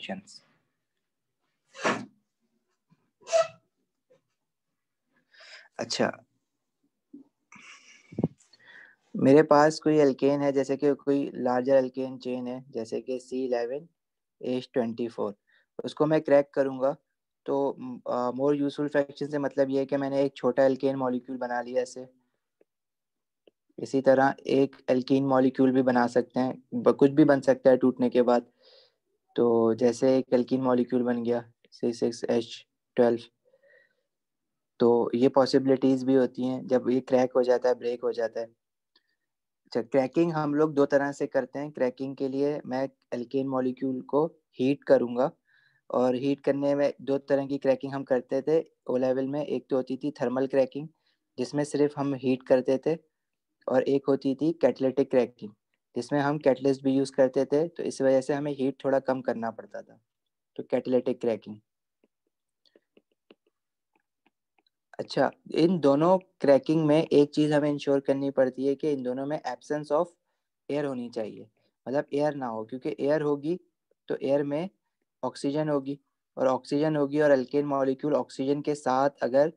Reactions. अच्छा, मेरे पास कोई एल्केन है, जैसे कि कोई लार्जर एल्केन चेन है, जैसे कि C11H24, उसको मैं क्रैक करूंगा। तो मोर यूजफुल फ्रैक्शन से मतलब ये है कि मैंने एक छोटा एल्केन मॉलिक्यूल बना लिया ऐसे। इसी तरह एक एल्कीन मॉलिक्यूल भी बना सकते हैं, कुछ भी बन सकता है टूटने के बाद। तो जैसे एक एल्कीन मॉलिक्यूल बन गया C6H12। तो ये पॉसिबिलिटीज भी होती हैं जब ये क्रैक हो जाता है, ब्रेक हो जाता है। अच्छा, क्रैकिंग हम लोग दो तरह से करते हैं। क्रैकिंग के लिए मैं एल्केन मॉलिक्यूल को हीट करूंगा, और हीट करने में दो तरह की क्रैकिंग हम करते थे ओ लेवल में। एक तो होती थी थर्मल क्रैकिंग, जिसमें सिर्फ हम हीट करते थे, और एक होती थी कैटालिटिक क्रैकिंग, जिसमें हम कैटलिस्ट भी यूज़ करते थे। तो इस वजह से हमें हीट थोड़ा कम करना पड़ता था। तो कैटालिटिक क्रैकिंग। अच्छा, इन दोनों क्रैकिंग में एक चीज़ हमें इंश्योर करनी पड़ती है कि इन दोनों में एब्सेंस ऑफ एयर होनी चाहिए। मतलब एयर ना हो, क्योंकि एयर होगी तो एयर में ऑक्सीजन होगी, और ऑक्सीजन होगी और अल्केन मॉलिक्यूल ऑक्सीजन के साथ अगर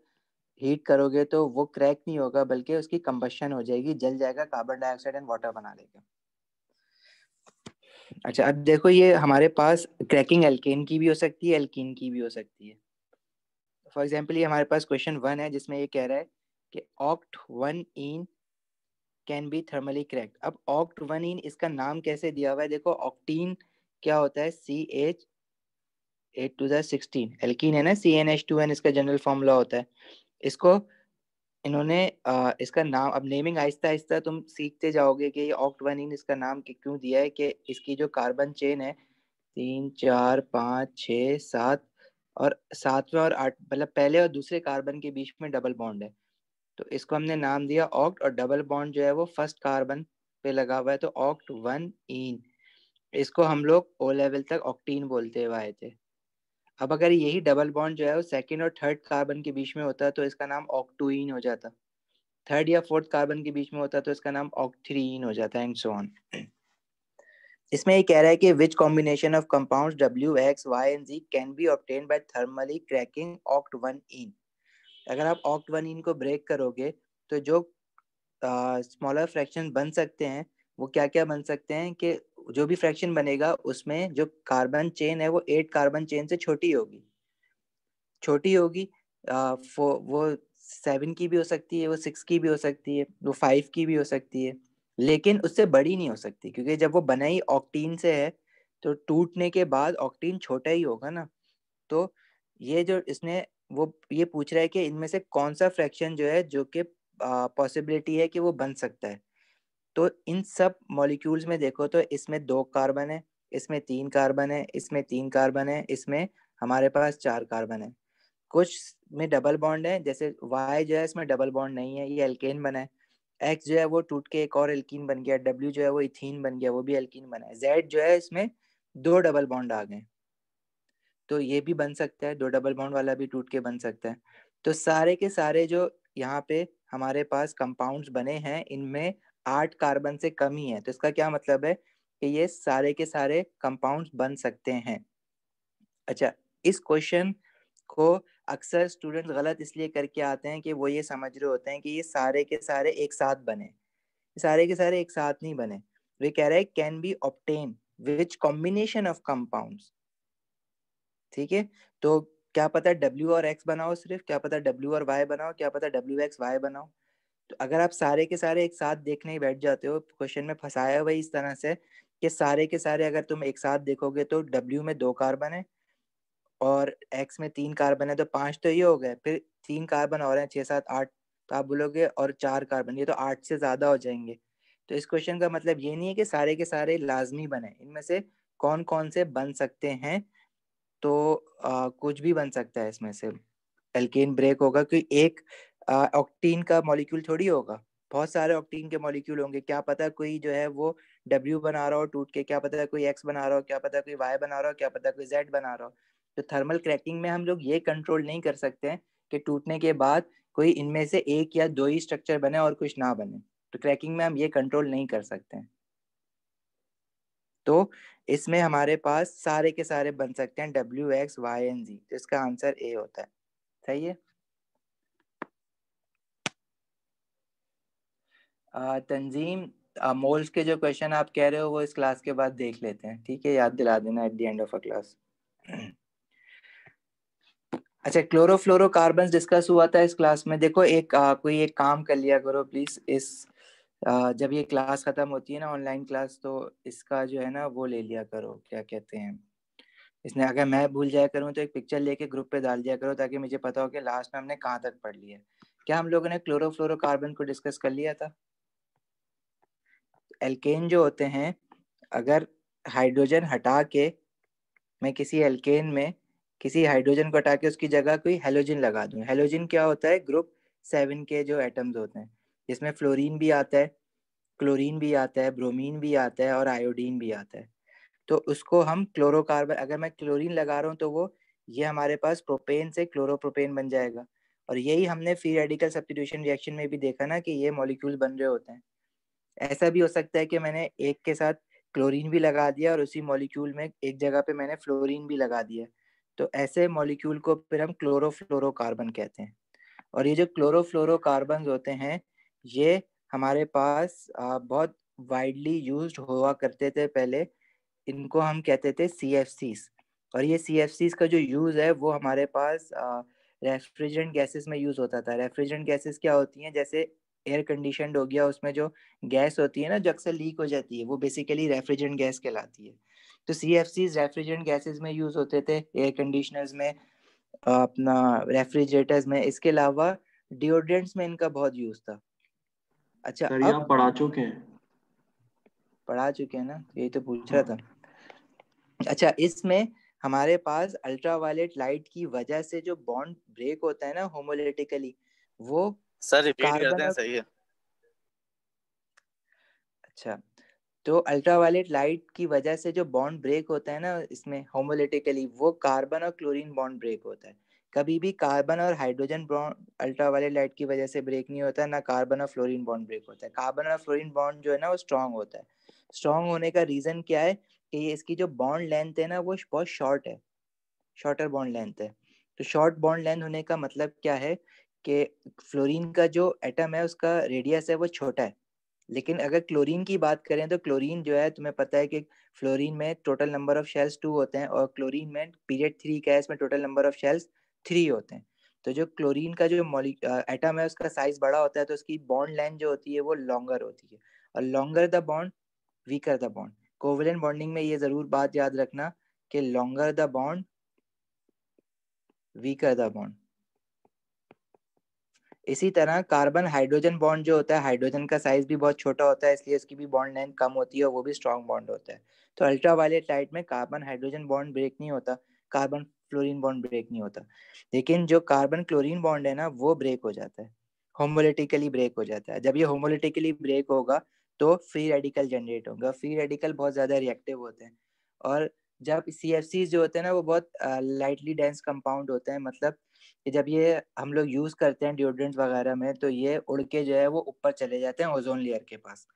हीट करोगे तो वो क्रैक नहीं होगा, बल्कि उसकी कंबशन हो जाएगी, जल जाएगा, कार्बन डाइऑक्साइड एंड वाटर बना लेगा। अच्छा, अब देखो, ये हमारे पास क्रैकिंग एल्केन की भी हो सकती है, एल्कीन की भी हो सकती है। फॉर एग्जाम्पल, ये हमारे पास क्वेश्चन 1 है, जिसमें ये कह रहा है कि ऑक्ट 1इन कैन बी थर्मली क्रैक्ड। अब ऑक्ट 1इन, इसका नाम कैसे दिया हुआ है? देखो, ऑक्टीन क्या होता है? CH8 to the 16 एल्कीन है ना, CnH2n इसका जनरल फॉर्मूला होता है। इसको इन्होंने इसका नाम, अब नेमिंग आहिस्ता आहिस्ता तुम सीखते जाओगे कि ये ऑक्ट 1इन इसका नाम क्यों दिया है। कि इसकी जो कार्बन चेन है 3 4 5 6 7, और सातवें और आठ, मतलब पहले और दूसरे कार्बन के बीच में डबल बॉन्ड है। तो इसको हमने नाम दिया ऑक्ट, और डबल बॉन्ड जो है वो फर्स्ट कार्बन पे लगा हुआ है, तो ऑक्ट 1इन। इसको हम लोग ओ लेवल तक ऑक्टीन बोलते हुए आए थे। अब अगर यही डबल बॉन्ड जो है वो सेकंड और थर्ड कार्बन के बीच में होता तो इसका नाम ऑक्टोइन हो जाता। थर्ड या फोर्थ कार्बन के बीच में होता तो इसका नाम ऑक्ट्रीन हो जाता, एंड सो ऑन। इसमें ये कह रहा है कि which combination of compounds W X Y and Z can be obtained by thermally cracking oct 1इन। अगर आप ऑक्ट 1इन को ब्रेक करोगे तो जो स्मॉलर फ्रैक्शन बन सकते हैं, वो क्या क्या बन सकते हैं? कि जो भी फ्रैक्शन बनेगा उसमें जो कार्बन चेन है वो 8 कार्बन चेन से छोटी होगी। छोटी होगी, वो 7 की भी हो सकती है, वो 6 की भी हो सकती है, वो 5 की भी हो सकती है, लेकिन उससे बड़ी नहीं हो सकती, क्योंकि जब वो बना ही ऑक्टीन से है तो टूटने के बाद ऑक्टीन छोटा ही होगा ना। तो ये जो इसने, वो ये पूछ रहा है कि इनमें से कौन सा फ्रैक्शन जो है जो कि पॉसिबिलिटी है कि वो बन सकता है। तो इन सब मॉलिक्यूल्स में देखो तो इसमें 2 कार्बन है, इसमें 3 कार्बन है, इसमें 3 कार्बन है, इसमें हमारे पास 4 कार्बन है। कुछ में डबल बॉन्ड है, जैसे Y जो है इसमें डबल बॉन्ड नहीं है, ये एल्केन बना है। X जो है वो टूट के एक और एल्कीन बन गया, W जो है वो इथीन बन गया, वो भी एल्कीन बना है। Z जो है इसमें 2 डबल बॉन्ड आ गए, तो ये भी बन सकता है, 2 डबल बॉन्ड वाला भी टूट के बन सकता है। तो सारे के सारे जो यहाँ पे हमारे पास कंपाउंड्स बने हैं, इनमें 8 कार्बन से कम ही है। तो इसका क्या मतलब है? कि ये सारे के सारे कंपाउंड्स बन सकते हैं। अच्छा, इस क्वेश्चन को अक्सर स्टूडेंट गलत इसलिए करके आते हैं कि वो ये समझ रहे होते हैं कि ये सारे के सारे एक साथ बने। सारे के सारे एक साथ नहीं बने। वे कह रहे हैं can be obtain which combination of compounds. ठीक है, तो क्या पता W और X बनाओ, सिर्फ क्या पता W और Y बनाओ, क्या पता WXY बनाओ। तो अगर आप सारे के सारे एक साथ देखने ही बैठ जाते हो, क्वेश्चन में फंसाया हुआ इस तरह से कि सारे के सारे अगर तुम एक साथ देखोगे तो W में 2 कार्बन है और X में 3 कार्बन है, तो 5 तो ये हो गए, फिर 3 कार्बन और हैं, 6 7 8, तो आप बोलोगे और 4 कार्बन, ये तो 8 से ज्यादा हो जाएंगे। तो इस क्वेश्चन का मतलब ये नहीं है कि सारे के सारे लाजमी बने, इनमें से कौन कौन से बन सकते हैं। तो कुछ भी बन सकता है इसमें से। एल्केन ब्रेक होगा कि एक ऑक्टीन का मॉलिक्यूल थोड़ी होगा, बहुत सारे ऑक्टीन के मॉलिक्यूल होंगे। क्या पता कोई जो है वो W बना रहा हो टूट के, क्या पता कोई X बना रहा हो, क्या पता कोई Y बना रहा हो, क्या पता कोई Z बना रहा हो। तो थर्मल क्रैकिंग में हम लोग ये कंट्रोल नहीं कर सकते हैं कि टूटने के बाद कोई इनमें से एक या दो ही स्ट्रक्चर बने और कुछ ना बने। तो क्रैकिंग में हम ये कंट्रोल नहीं कर सकते हैं। तो इसमें हमारे पास सारे के सारे बन सकते हैं WX, Y and Z, तो इसका आंसर A होता है। सही है। तंजीम, मोल्स के जो क्वेश्चन आप कह रहे हो वो इस क्लास के बाद देख लेते हैं, ठीक है, याद दिला देना at the end of a class. अच्छा, क्लोरोफ्लोरोकार्बन डिस्कस हुआ था इस क्लास में। देखो कोई एक काम कर लिया करो प्लीज, जब ये क्लास खत्म होती है ना ऑनलाइन क्लास, तो इसका जो है ना वो ले लिया करो, क्या कहते हैं, इसने अगर मैं भूल जाया करूँ तो एक पिक्चर लेके ग्रुप पे डाल दिया करो, ताकि मुझे पता हो कि लास्ट में हमने कहाँ तक पढ़ लिया। क्या हम लोगों ने क्लोरोफ्लोरोकार्बन को डिस्कस कर लिया था? एल्केन जो होते हैं, अगर हाइड्रोजन हटा के मैं किसी एल्केन में किसी हाइड्रोजन को हटा के उसकी जगह कोई हेलोजन लगा दूं, हेलोजन क्या होता है? ग्रुप 7 के जो एटम्स होते हैं, जिसमें फ्लोरीन भी आता है, क्लोरीन भी आता है, ब्रोमीन भी आता है और आयोडीन भी आता है। तो उसको हम क्लोरोकार्बन, अगर मैं क्लोरीन लगा रहा हूँ तो वो ये हमारे पास प्रोपेन से क्लोरोप्रोपेन बन जाएगा। और यही हमने फ्री रेडिकल सब्स्टिट्यूशन रिएक्शन में भी देखा ना, कि ये मॉलिक्यूल बन रहे होते हैं। ऐसा भी हो सकता है कि मैंने एक के साथ क्लोरीन भी लगा दिया और उसी मॉलिक्यूल में एक जगह पे मैंने फ्लोरीन भी लगा दिया, तो ऐसे मॉलिक्यूल को फिर हम क्लोरोफ्लोरोकार्बन कहते हैं। और ये जो क्लोरोफ्लोरोकार्बन होते हैं, ये हमारे पास बहुत वाइडली यूज्ड हुआ करते थे पहले। इनको हम कहते थे CFCs। और ये CFCs का जो यूज़ है वो हमारे पास रेफ्रिजरेंट गैसेस में यूज़ होता था। रेफ्रिजरेंट गैसेस क्या होती हैं? जैसे एयर कंडीशनड हो गया, उसमें जो गैस होती है ना जो अक्सर लीक हो जाती है, वो बेसिकली रेफ्रिजरेंट गैस कहलाती है। तो CFCs रेफ्रिजरेंट गैसेस में यूज़ होते थे, एयर कंडीशनर्स में, अपना रेफ्रिजरेटर्स में। इसके अलावा डिओड्रेंट्स में इनका बहुत यूज़ था। अच्छा, सर ये अब आप पढ़ा चुके हैं? पढ़ा चुके हैं ना, यही तो पूछ रहा था। अच्छा, इसमें हमारे पास अल्ट्रावायलेट लाइट की वजह से जो बॉन्ड ब्रेक होता है ना होमोलिटिकली, वो सर रिपीट कर कार्बन दें, और, सही है। अच्छा, तो अल्ट्रावायलेट लाइट की वजह से जो बॉन्ड ब्रेक होता है ना इसमें होमोलिटिकली, वो कार्बन और क्लोरीन बॉन्ड ब्रेक होता है। कभी भी कार्बन और हाइड्रोजन बॉन्ड अल्ट्रावायलेट लाइट की वजह से ब्रेक नहीं होता, ना कार्बन और फ्लोरीन बॉन्ड ब्रेक होता है। कार्बन और फ्लोरीन बॉन्ड जो है ना वो स्ट्रांग होता है। स्ट्रांग होने का रीजन क्या है? कि ये इसकी जो बॉन्ड लेंथ है ना वो बहुत शॉर्ट है, शॉर्टर बॉन्ड लेंथ है। तो शॉर्ट बॉन्ड लेंथ होने का मतलब क्या है? कि फ्लोरीन का जो एटम है उसका रेडियस है वो छोटा है। लेकिन अगर क्लोरीन की बात करें तो क्लोरीन जो है, तुम्हें पता है कि फ्लोरीन में टोटल नंबर ऑफ शेल्स 2 होते हैं, और क्लोरीन में पीरियड 3 का है, इसमें टोटल नंबर ऑफ शेल्स 3 होते हैं। तो जो क्लोरीन का जो एटम है उसका साइज बड़ा होता है, तो उसकी बॉन्ड लेंथ जो होती है वो लॉन्गर होती है। और longer the bond, weaker the bond. Covalent bonding में ये जरूर बात याद रखना कि longer the bond, weaker the bond. इसी तरह कार्बन हाइड्रोजन बॉन्ड जो होता है, हाइड्रोजन का साइज भी बहुत छोटा होता है, इसलिए इसकी भी बॉन्ड लेंथ कम होती है और वो भी स्ट्रॉन्ग बॉन्ड होता है। तो अल्ट्रावायलेट लाइट में कार्बन हाइड्रोजन बॉन्ड ब्रेक नहीं होता, कार्बन फ्लोरीन बॉन्ड ब्रेक नहीं होता। लेकिन जो कार्बन क्लोरीन बॉन्ड है ना वो ब्रेक हो जाता है, होमोलिटिकली ब्रेक हो जाता है। जब ये होमोलिटिकली ब्रेक होगा तो फ्री रेडिकल जनरेट होगा। फ्री रेडिकल बहुत ज्यादा रिएक्टिव होते हैं। और जब CFCs जो होते हैं ना वो बहुत लाइटली डेंस कंपाउंड होते हैं, मतलब कि जब ये हम लोग यूज करते हैं डिओड्रेंट वगैरह में, तो ये उड़ के जो है वो ऊपर चले जाते हैं ओजोन लेयर के पास।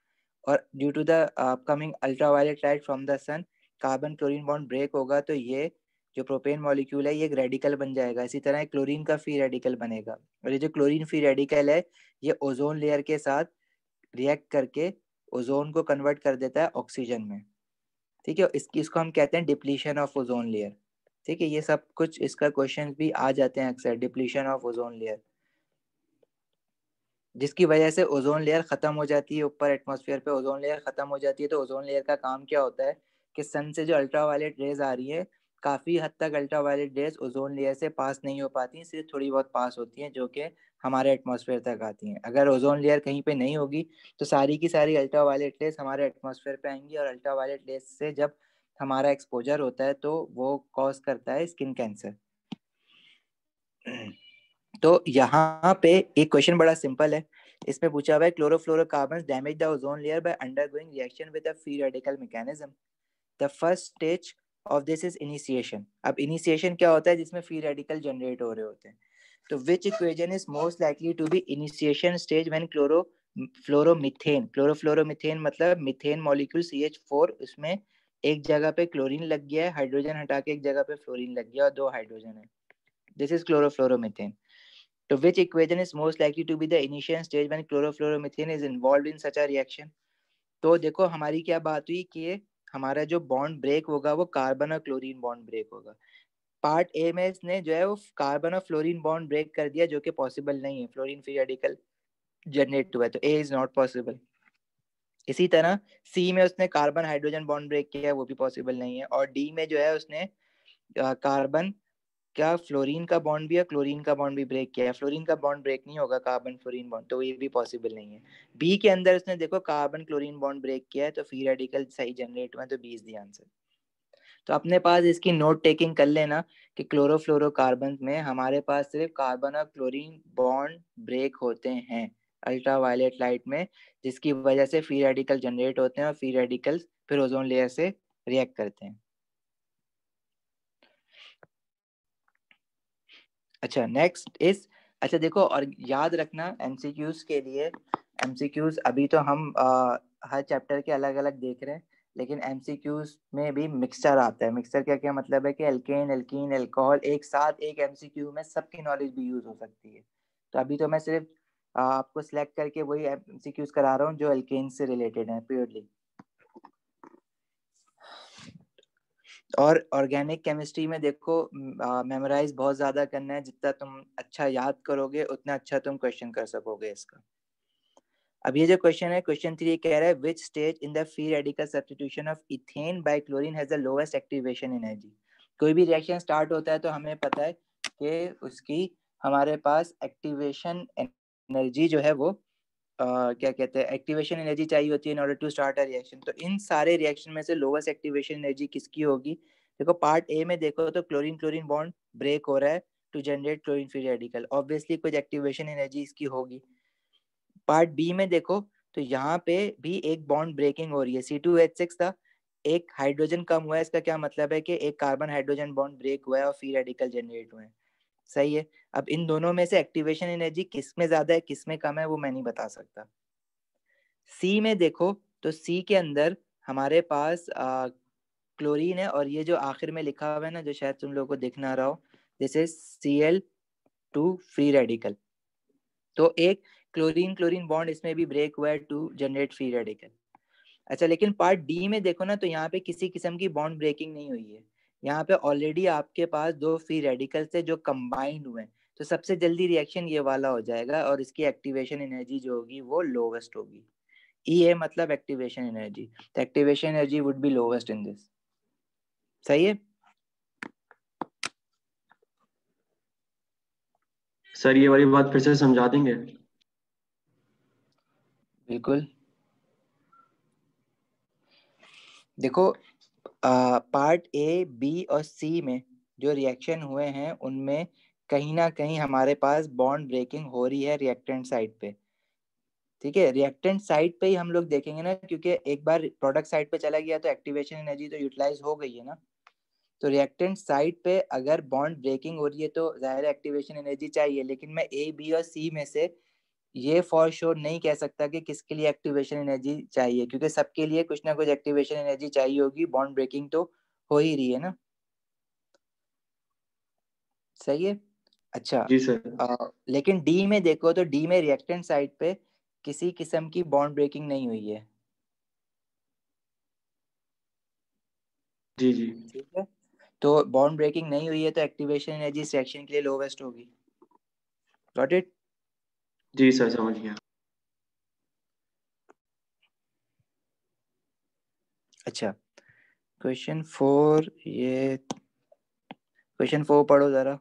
और due to the upcoming ultraviolet light from the sun, carbon chlorine bond break होगा, तो ये जो प्रोपेन मॉलिक्यूल है ये एक रेडिकल बन जाएगा। इसी तरह क्लोरीन का फ्री रेडिकल बनेगा, और ये जो क्लोरीन फ्री रेडिकल है ये ओजोन लेयर के साथ रिएक्ट करके ओजोन को कन्वर्ट कर देता है ऑक्सीजन में। ठीक है, इसको हम कहते हैं डिप्लीशन ऑफ ओजोन लेयर। ठीक है, ये सब कुछ इसका क्वेश्चन भी आ जाते हैं अक्सर, डिप्लीशन ऑफ ओजोन लेयर, जिसकी वजह से ओजोन लेयर खत्म हो जाती है। ऊपर एटमॉस्फेयर पे ओजोन लेयर खत्म हो जाती है। तो ओजोन लेयर का काम क्या होता है कि सन से जो अल्ट्रावायलेट रेज आ रही है, काफी हद तक अल्ट्रावायलेट रेज ओजोन लेयर से पास नहीं हो पाती, सिर्फ थोड़ी बहुत पास होती हैं, जो कि हमारे एटमॉस्फेयर तक आती हैं। अगर ओजोन लेयर कहीं पे नहीं होगी तो सारी की सारी अल्ट्रावायलेट रेज हमारे एटमॉस्फेयर पे आएंगी, और अल्ट्रावायलेट रेज से जब हमारा एक्सपोजर होता है तो वो कॉज करता है स्किन कैंसर। तो यहाँ पे एक क्वेश्चन बड़ा सिंपल है, इसमें पूछा हुआ है chlorofluorocarbons damage the ozone layer by undergoing reaction with a free radical mechanism. The first stage of this is initiation. अब इनिशिएशन क्या होता है? जिसमें फ्री रेडिकल जनरेट हो रहे होते हैं। तो which equation is most likely to be initiation stage when chlorofluoromethane, chlorofluoromethane मतलब मीथेन मॉलिक्यूल CH4, उसमें एक जगह पे क्लोरीन लग गया है, हाइड्रोजन हटा के एक जगह पे फ्लोरीन लग गया और 2 हाइड्रोजन है. This is chlorofluoromethane. तो which equation is most likely to be the initial stage when chlorofluoromethane is involved in such a reaction? तो देखो हमारी क्या बात हुई कि हमारा जो बॉन्ड ब्रेक होगा वो कार्बन और क्लोरीन बॉन्ड ब्रेक होगा. पार्ट ए में इसने जो है वो कार्बन और फ्लोरीन बॉन्ड ब्रेक कर दिया, जो कि पॉसिबल नहीं है. फ्लोरीन फ्री रेडिकल जनरेट हुआ है, तो ए इज नॉट पॉसिबल. इसी तरह सी में उसने कार्बन हाइड्रोजन बॉन्ड ब्रेक किया है, वो भी पॉसिबल नहीं है. और डी में जो है उसने कार्बन क्या फ्लोरीन का बॉन्ड भी है, क्लोरीन का बॉन्ड भी ब्रेक किया है. फ्लोरीन का बॉन्ड ब्रेक नहीं होगा, कार्बन फ्लोरीन बॉन्ड, तो ये भी पॉसिबल नहीं है. बी के अंदर उसने देखो कार्बन क्लोरीन बॉन्ड ब्रेक किया है, तो फ्री रेडिकल सही जनरेट हुआ है, तो बी इज द आंसर. तो अपने पास इसकी नोट टेकिंग कर लेना कि क्लोरोफ्लोरोकार्बन में हमारे पास सिर्फ कार्बन और क्लोरीन बॉन्ड ब्रेक होते हैं अल्ट्रावायलेट लाइट में, जिसकी वजह से फ्री रेडिकल जनरेट होते हैं और फ्री रेडिकल्स फिर ओजोन लेयर से रिएक्ट करते हैं. अच्छा नेक्स्ट इज, अच्छा देखो और याद रखना एमसीक्यूज के लिए, एमसीक्यूज अभी तो हम हर चैप्टर के अलग अलग देख रहे हैं, लेकिन एमसीक्यूज में भी मिक्सचर आता है. मिक्सचर क्या क्या मतलब है कि एल्केन एल्कीन एल्कोहल एक साथ एक एमसीक्यू में सबकी नॉलेज भी यूज हो सकती है. तो अभी तो मैं सिर्फ आपको सिलेक्ट करके वही एमसीक्यूज करा रहा हूँ जो एल्केन से रिलेटेड है प्योरली. और ऑर्गेनिक केमिस्ट्री में देखो मेमोराइज बहुत ज्यादा करना है. जितना तुम अच्छा याद करोगे उतना अच्छा तुम क्वेश्चन कर सकोगे इसका. अब ये जो क्वेश्चन है, क्वेश्चन 3 कह रहा है which stage in the free radical substitution of ethane by chlorine has the lowest activation energy. कोई भी रिएक्शन स्टार्ट होता है तो हमें पता है कि उसकी हमारे पास एक्टिवेशन एनर्जी जो है वो क्या कहते हैं, एक्टिवेशन एनर्जी चाहिए होती है in order to start a reaction. तो इन सारे रिएक्शन में से लोवेस्ट एक्टिवेशन एनर्जी किसकी होगी? देखो पार्ट ए में देखो तो क्लोरीन क्लोरीन बॉन्ड ब्रेक हो रहा है to generate chlorine free radical, obviously कुछ एक्टिवेशन एनर्जी इसकी होगी. पार्ट बी में देखो तो यहाँ पे भी एक बॉन्ड ब्रेकिंग हो रही है, C2H6 था, एक हाइड्रोजन कम हुआ है. इसका क्या मतलब है कि एक कार्बन हाइड्रोजन बॉन्ड ब्रेक हुआ है और फ्री रेडिकल जनरेट हुए हैं. सही है. अब इन दोनों में से एक्टिवेशन एनर्जी किस में ज्यादा है किस में कम है वो मैं नहीं बता सकता. सी में देखो तो सी के अंदर हमारे पास क्लोरीन है, और ये जो आखिर में लिखा हुआ है ना, जो शायद तुम लोगों को दिख ना रहा हो, this is Cl2 free radical. तो एक क्लोरीन क्लोरीन बॉन्ड इसमें भी ब्रेक हुआ है टू जनरेट फ्री रेडिकल. अच्छा लेकिन पार्ट डी में देखो ना तो यहाँ पे किसी किस्म की बॉन्ड ब्रेकिंग नहीं हुई है. यहाँ पे ऑलरेडी आपके पास 2 फ्री रेडिकल से जो कंबाइंड हुए हैं, तो सबसे जल्दी रिएक्शन ये वाला हो जाएगा और इसकी एक्टिवेशन एनर्जी जो होगी वो लोवेस्ट होगी. ई है मतलब एक्टिवेशन एनर्जी, तो activation energy would be lowest in this. सही है. सर ये वाली बात फिर से समझा देंगे? बिल्कुल. देखो पार्ट ए बी और सी में जो रिएक्शन हुए हैं उनमें कहीं ना कहीं हमारे पास बॉन्ड ब्रेकिंग हो रही है रिएक्टेंट साइड पे. ठीक है, रिएक्टेंट साइड पे ही हम लोग देखेंगे ना, क्योंकि एक बार प्रोडक्ट साइड पे चला गया तो एक्टिवेशन एनर्जी तो यूटिलाइज हो गई है ना. तो रिएक्टेंट साइड पे अगर बॉन्ड ब्रेकिंग हो रही है तो जाहिर एक्टिवेशन एनर्जी चाहिए, लेकिन मैं ए बी और सी में से ये फॉर श्योर नहीं कह सकता कि किसके लिए एक्टिवेशन एनर्जी चाहिए, क्योंकि सबके लिए कुछ ना कुछ एक्टिवेशन एनर्जी चाहिए होगी. बॉन्ड ब्रेकिंग तो हो ही रही है ना. सही है. अच्छा जी सर. लेकिन डी में देखो तो डी में रिएक्टेंट साइड पे किसी किस्म की बॉन्ड ब्रेकिंग नहीं हुई है. जी जी. ठीक है, तो बॉन्ड ब्रेकिंग नहीं हुई है तो एक्टिवेशन एनर्जी इस रिएक्शन के लिए लोवेस्ट होगी. Got it. जी सर समझ गया. अच्छा क्वेश्चन 4, ये क्वेश्चन 4 पढ़ो जरा.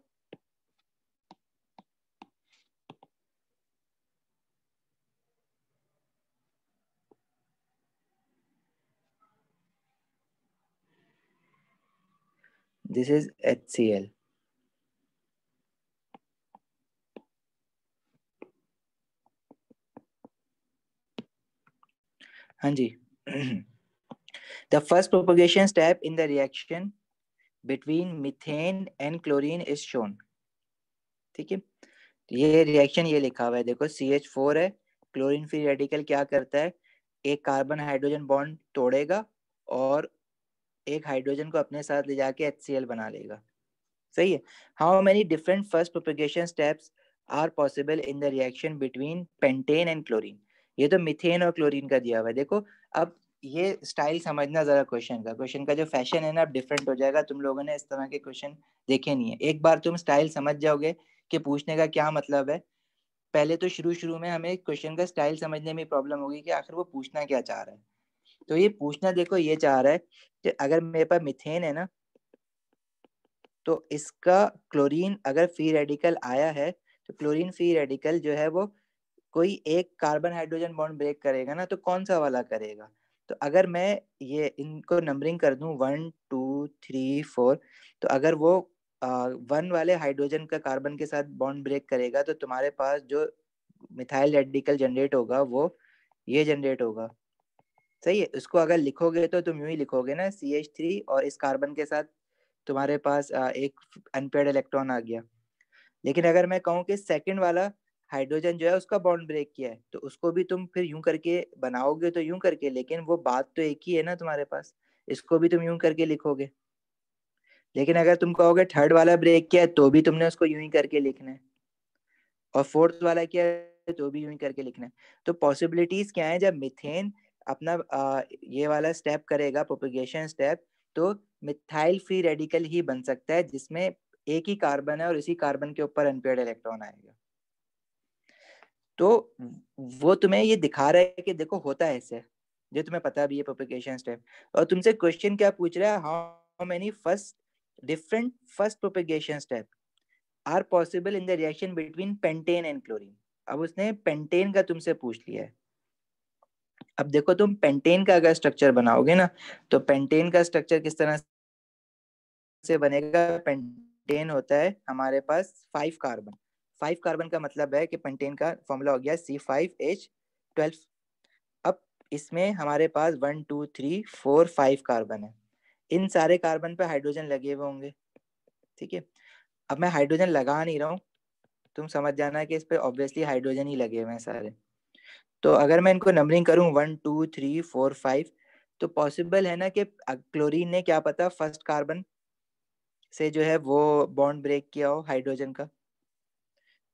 This is HCl. हाँ जी. The first propagation step in the reaction between methane and chlorine is shown. ठीक है, ये रिएक्शन ये लिखा हुआ है देखो, CH4 है, क्लोरीन फ्री रेडिकल क्या करता है, एक कार्बन हाइड्रोजन बॉन्ड तोड़ेगा और एक हाइड्रोजन को अपने साथ ले जाके HCl बना लेगा। सही है। How many different first propagation steps are possible in the reaction between pentane and chlorine. ये तो मीथेन और क्लोरीन का दिया हुआ है। देखो अब ये स्टाइल समझना जरा क्वेश्चन का जो फैशन है ना अब डिफरेंट हो जाएगा। तुम लोगों ने इस तरह के क्वेश्चन देखे नहीं है। एक बार तुम स्टाइल समझ जाओगे कि पूछने का क्या मतलब है। पहले तो शुरू शुरू में हमें क्वेश्चन का स्टाइल समझने में प्रॉब्लम होगी कि आखिर वो पूछना क्या चाह रहा है। तो ये पूछना देखो ये चाह रहा है कि अगर मेरे पास मीथेन है ना तो इसका क्लोरीन अगर फ्री रेडिकल आया है तो क्लोरीन फ्री रेडिकल जो है वो कोई एक कार्बन हाइड्रोजन बॉन्ड ब्रेक करेगा ना, तो कौन सा वाला करेगा। तो अगर मैं ये इनको नंबरिंग कर दूं 1 2 3 4, तो अगर वो 1 वाले हाइड्रोजन का कार्बन के साथ बॉन्ड ब्रेक करेगा तो तुम्हारे पास जो मिथाइल रेडिकल जनरेट होगा वो ये जनरेट होगा। सही है। इसको अगर लिखोगे तो तुम यूं ही लिखोगे ना CH3 और इस कार्बन के साथ तुम्हारे पास एक अनपेयर्ड इलेक्ट्रॉन आ गया। लेकिन अगर मैं कहूँ कि सेकंड वाला हाइड्रोजन जो है उसका बॉन्ड ब्रेक किया है तो उसको भी तुम फिर यूं करके बनाओगे तो यूं करके, लेकिन वो बात तो एक ही है ना तुम्हारे पास। इसको भी तुम यूं करके लिखोगे। लेकिन अगर तुम कहोगे थर्ड वाला ब्रेक किया है तो भी तुमने उसको यूं ही करके लिखना है, और फोर्थ वाला किया है तो भी यूं ही करके लिखना है। तो पॉसिबिलिटीज क्या है, जब मिथेन अपना ये वाला स्टेप करेगा प्रोपेगेशन स्टेप, तो मिथाइल फ्री रेडिकल ही बन सकता है जिसमें एक ही कार्बन है और इसी कार्बन के ऊपर अनपेयर्ड इलेक्ट्रॉन आएगा। तो वो तुम्हें ये दिखा रहा है कि देखो होता है ऐसे, जो तुम्हें पता भी है प्रोपेगेशन स्टेप। और तुमसे क्वेश्चन क्या पूछ रहा है, how many different first propagation step are possible in the reaction between pentane and chlorine. अब उसने पेंटेन का तुमसे पूछ लिया है। अब देखो तुम पेंटेन का अगर स्ट्रक्चर बनाओगे ना तो पेंटेन का स्ट्रक्चर किस तरह से बनेगा। पेंटेन होता है हमारे पास 5 कार्बन। 5 कार्बन का मतलब है कि पेंटेन का फॉर्मूला हो गया C5H12। अब इसमें हमारे पास 1 2 3 4 5 कार्बन है। इन सारे कार्बन पे हाइड्रोजन लगे हुए होंगे। ठीक है। अब मैं हाइड्रोजन लगा नहीं रहा हूँ, तुम समझ जाना कि इस पे ऑब्वियसली हाइड्रोजन ही लगे हुए हैं सारे। तो अगर मैं इनको नंबरिंग करूं 1 2 3 4 5, तो पॉसिबल है ना कि क्लोरीन ने क्या पता फर्स्ट कार्बन से जो है वो बॉन्ड ब्रेक किया हो हाइड्रोजन का।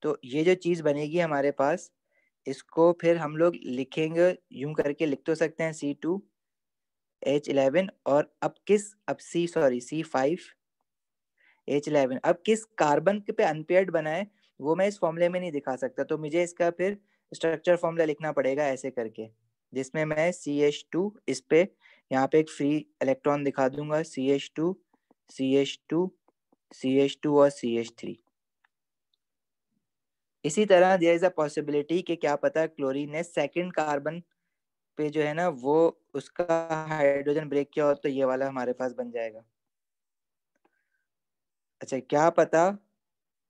तो ये जो चीज बनेगी हमारे पास, इसको फिर हम लोग लिखेंगे यूं करके, लिख तो सकते हैं C2H11। और अब C5H11 अब किस कार्बन पे अनपेयर्ड बना है वो मैं इस फॉर्मूले में नहीं दिखा सकता। तो मुझे इसका फिर स्ट्रक्चर फॉर्मूला लिखना पड़ेगा ऐसे करके, जिसमें मैं CH2 इस पे यहाँ पे एक फ्री इलेक्ट्रॉन दिखा दूंगा, CH2 CH2 CH2 और CH3। इसी तरह देयर इज अ पॉसिबिलिटी कि क्या पता क्लोरीन ने सेकंड कार्बन पे जो है ना वो उसका हाइड्रोजन ब्रेक किया हो तो ये वाला हमारे पास बन जाएगा। अच्छा क्या पता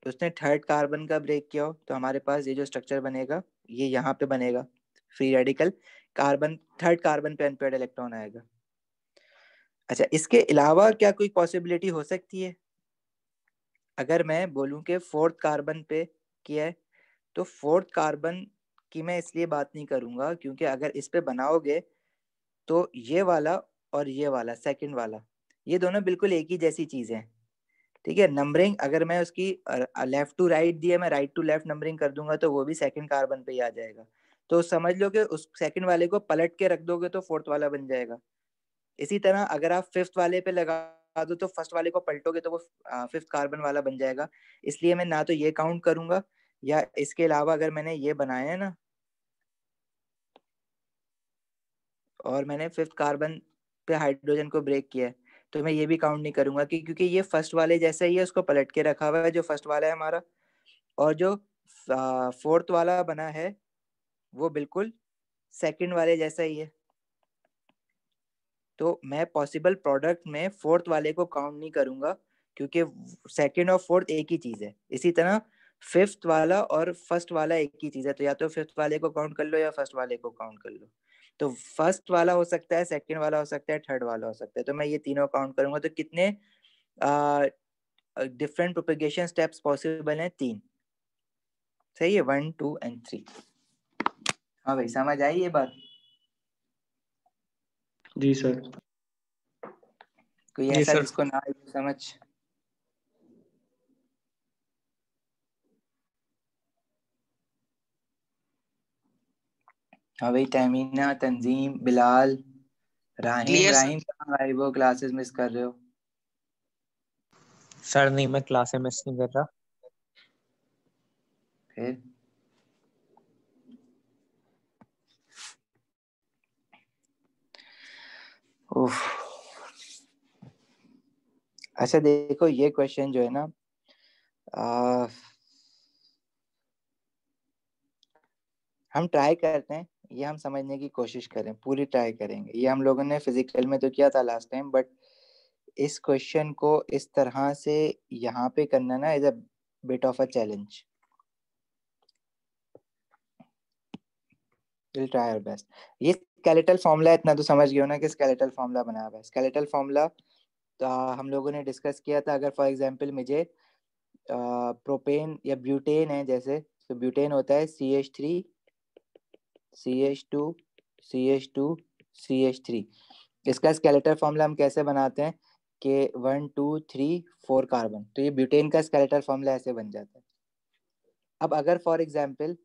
उसने थर्ड कार्बन का ब्रेक किया हो तो हमारे पास ये जो स्ट्रक्चर बनेगा ये यहाँ पे बनेगा free radical, carbon third carbon पे अनपेयर्ड इलेक्ट्रॉन आएगा। अच्छा इसके अलावा क्या कोई पॉसिबिलिटी हो सकती है। अगर मैं बोलूं कि फोर्थ कार्बन पे किया है, तो फोर्थ कार्बन की मैं इसलिए बात नहीं करूंगा क्योंकि अगर इस पे बनाओगे तो ये वाला और ये वाला सेकंड वाला ये दोनों बिल्कुल एक ही जैसी चीजें हैं। ठीक है। नंबरिंग अगर मैं उसकी लेफ्ट टू राइट दिए मैं राइट टू लेफ्ट नंबरिंग कर दूंगा तो वो भी सेकंड कार्बन पे ही आ जाएगा। तो समझ लो कि उस सेकंड वाले को पलट के रख दोगे तो फोर्थ वाला बन जाएगा। इसी तरह अगर आप फिफ्थ वाले पे लगा दो तो फर्स्ट वाले को पलटोगे तो वो फिफ्थ कार्बन वाला बन जाएगा। इसलिए मैं ना तो ये काउंट करूंगा, या इसके अलावा अगर मैंने ये बनाया है ना और मैंने फिफ्थ कार्बन पे हाइड्रोजन को ब्रेक किया है तो मैं ये भी काउंट नहीं करूंगा कि क्योंकि ये फर्स्ट वाले जैसा ही है, उसको पलट के रखा हुआ है जो फर्स्ट वाला है हमारा। और जो फोर्थ वाला बना है वो बिल्कुल सेकंड वाले जैसा ही है। तो मैं पॉसिबल प्रोडक्ट में फोर्थ वाले को काउंट नहीं करूंगा क्योंकि सेकंड और फोर्थ एक ही चीज है। इसी तरह फिफ्थ वाला और फर्स्ट वाला एक ही चीज है, तो या तो फिफ्थ वाले को काउंट कर लो या फर्स्ट वाले को काउंट कर लो। तो फर्स्ट वाला हो सकता है, सेकंड वाला हो सकता है, थर्ड वाला हो सकता है। तो मैं ये तीनों काउंट करूंगा तो कितने डिफरेंट प्रोपेगेशन स्टेप्स पॉसिबल हैं, 3। सही है, 1 2 एंड 3। हाँ भाई समझ आई ये बात। जी सर। कोई जी ऐसा सर। जिसको ना आए समझ? हाँ भाई, तहमीना, तंजीम, बिलाल, राहिम। Clear sir. राहिम कहाँ भाई, वो क्लासेस मिस कर रहे हो? सर नहीं, मैं क्लास मिस नहीं कर रहा। फिर उफ। अच्छा देखो, ये क्वेश्चन जो है ना, आ, हम ट्राई करते हैं, ये हम समझने की कोशिश करें, पूरी ट्राई करेंगे। ये हम लोगों ने फिजिकल में तो किया था लास्ट टाइम, बट इस क्वेश्चन को इस तरह से यहाँ पे करना ना is a bit of a challenge. Will try our best. ये स्केलेटल फॉर्मूला, इतना तो समझ गए हो ना कि स्केलेटल फॉर्मूला बनाया हुआ है। स्केलेटल फॉर्मूला तो हम लोगों ने डिस्कस किया था। अगर फॉर एग्जांपल मुझे प्रोपेन या ब्यूटेन है जैसे, तो ब्यूटेन होता है CH3 CH2 CH2 CH3। इसका स्केलेटल फॉर्मूला हम कैसे बनाते हैं कि 1 2 3 4 कार्बन, तो ये ब्यूटेन का स्केलेटल फॉर्मूला ऐसे बन जाता है। अब अगर फॉर एग्जांपल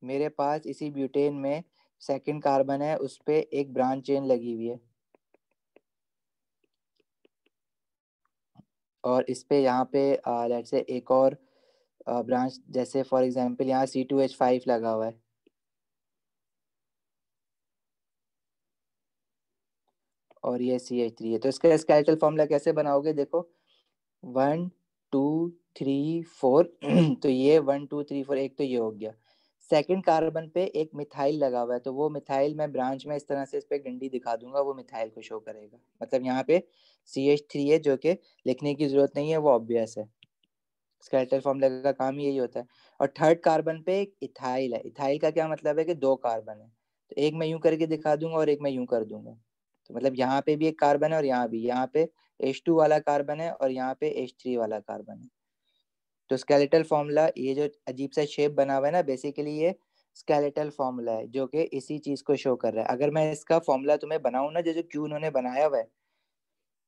मेरे पास इसी ब्यूटेन में सेकंड कार्बन है, उस पे एक ब्रांच चेन लगी हुई है, और इस पे यहाँ पे लेट्स से एक और ब्रांच, जैसे फॉर एग्जांपल यहाँ C2H5 लगा हुआ है, और ये CH3 है। तो इसका स्केलेटल फॉर्मूला कैसे बनाओगे? देखो 1 2 3 4 तो ये 1 2 3 4, एक तो ये हो गया। सेकंड कार्बन पे एक मिथाइल लगा हुआ है, तो वो मिथाइल मैं ब्रांच में इस तरह से इस पे डंडी दिखा दूंगा, वो मिथाइल को शो करेगा। मतलब यहाँ पे CH3 है, जो कि लिखने की जरूरत नहीं है, वो ऑब्वियस है। स्केलेटल फॉर्मूला का काम यही होता है। और थर्ड कार्बन पे एक इथाइल है। इथाइल का क्या मतलब है कि दो कार्बन है, तो एक मैं यूं करके दिखा दूंगा और एक मैं यूं कर दूंगा। तो मतलब यहाँ पे भी एक कार्बन है और यहाँ भी, यहाँ पे H2 वाला कार्बन है और यहाँ पे H3 वाला कार्बन है। तो स्केलेटल फॉर्मूला, ये जो अजीब सा शेप बना हुआ है ना, बेसिकली ये स्केलेटल फॉर्मूला है जो कि इसी चीज को शो कर रहा है। अगर मैं इसका फॉर्मूला तुम्हें बनाऊं ना, जो जो क्यू उन्होंने बनाया हुआ है,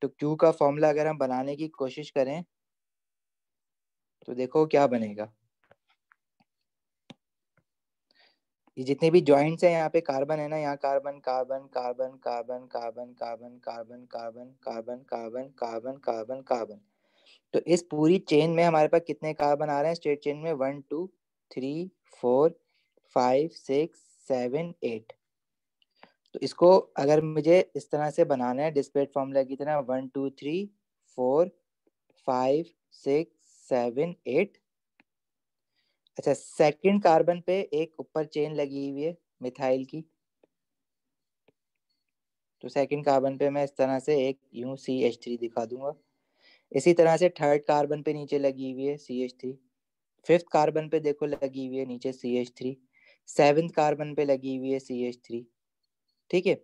तो क्यू का फॉर्मूला अगर हम बनाने की कोशिश करें तो देखो क्या बनेगा। ये जितने भी जॉइंट्स हैं, यहाँ पे कार्बन है ना, यहाँ carbon carbon carbon carbon carbon carbon carbon carbon carbon carbon carbon carbon carbon. तो इस पूरी चेन में हमारे पास कितने कार्बन आ रहे हैं स्ट्रेट चेन में? 1 2 3 4 5 6 7 8। तो इसको अगर मुझे इस तरह से बनाना है डिस्प्लेट फॉर्मूला की तरह, 1 2 3 4 5 6 7 8। अच्छा, सेकंड कार्बन पे एक ऊपर चेन लगी हुई है मिथाइल की, तो सेकंड कार्बन पे मैं इस तरह से एक यूं CH3 दिखा दूंगा। इसी तरह से थर्ड कार्बन पे नीचे लगी हुई है CH3। फिफ्थ कार्बन पे देखो लगी हुई है नीचे CH3। सेवेंथ कार्बन पे लगी हुई है CH3। ठीक है।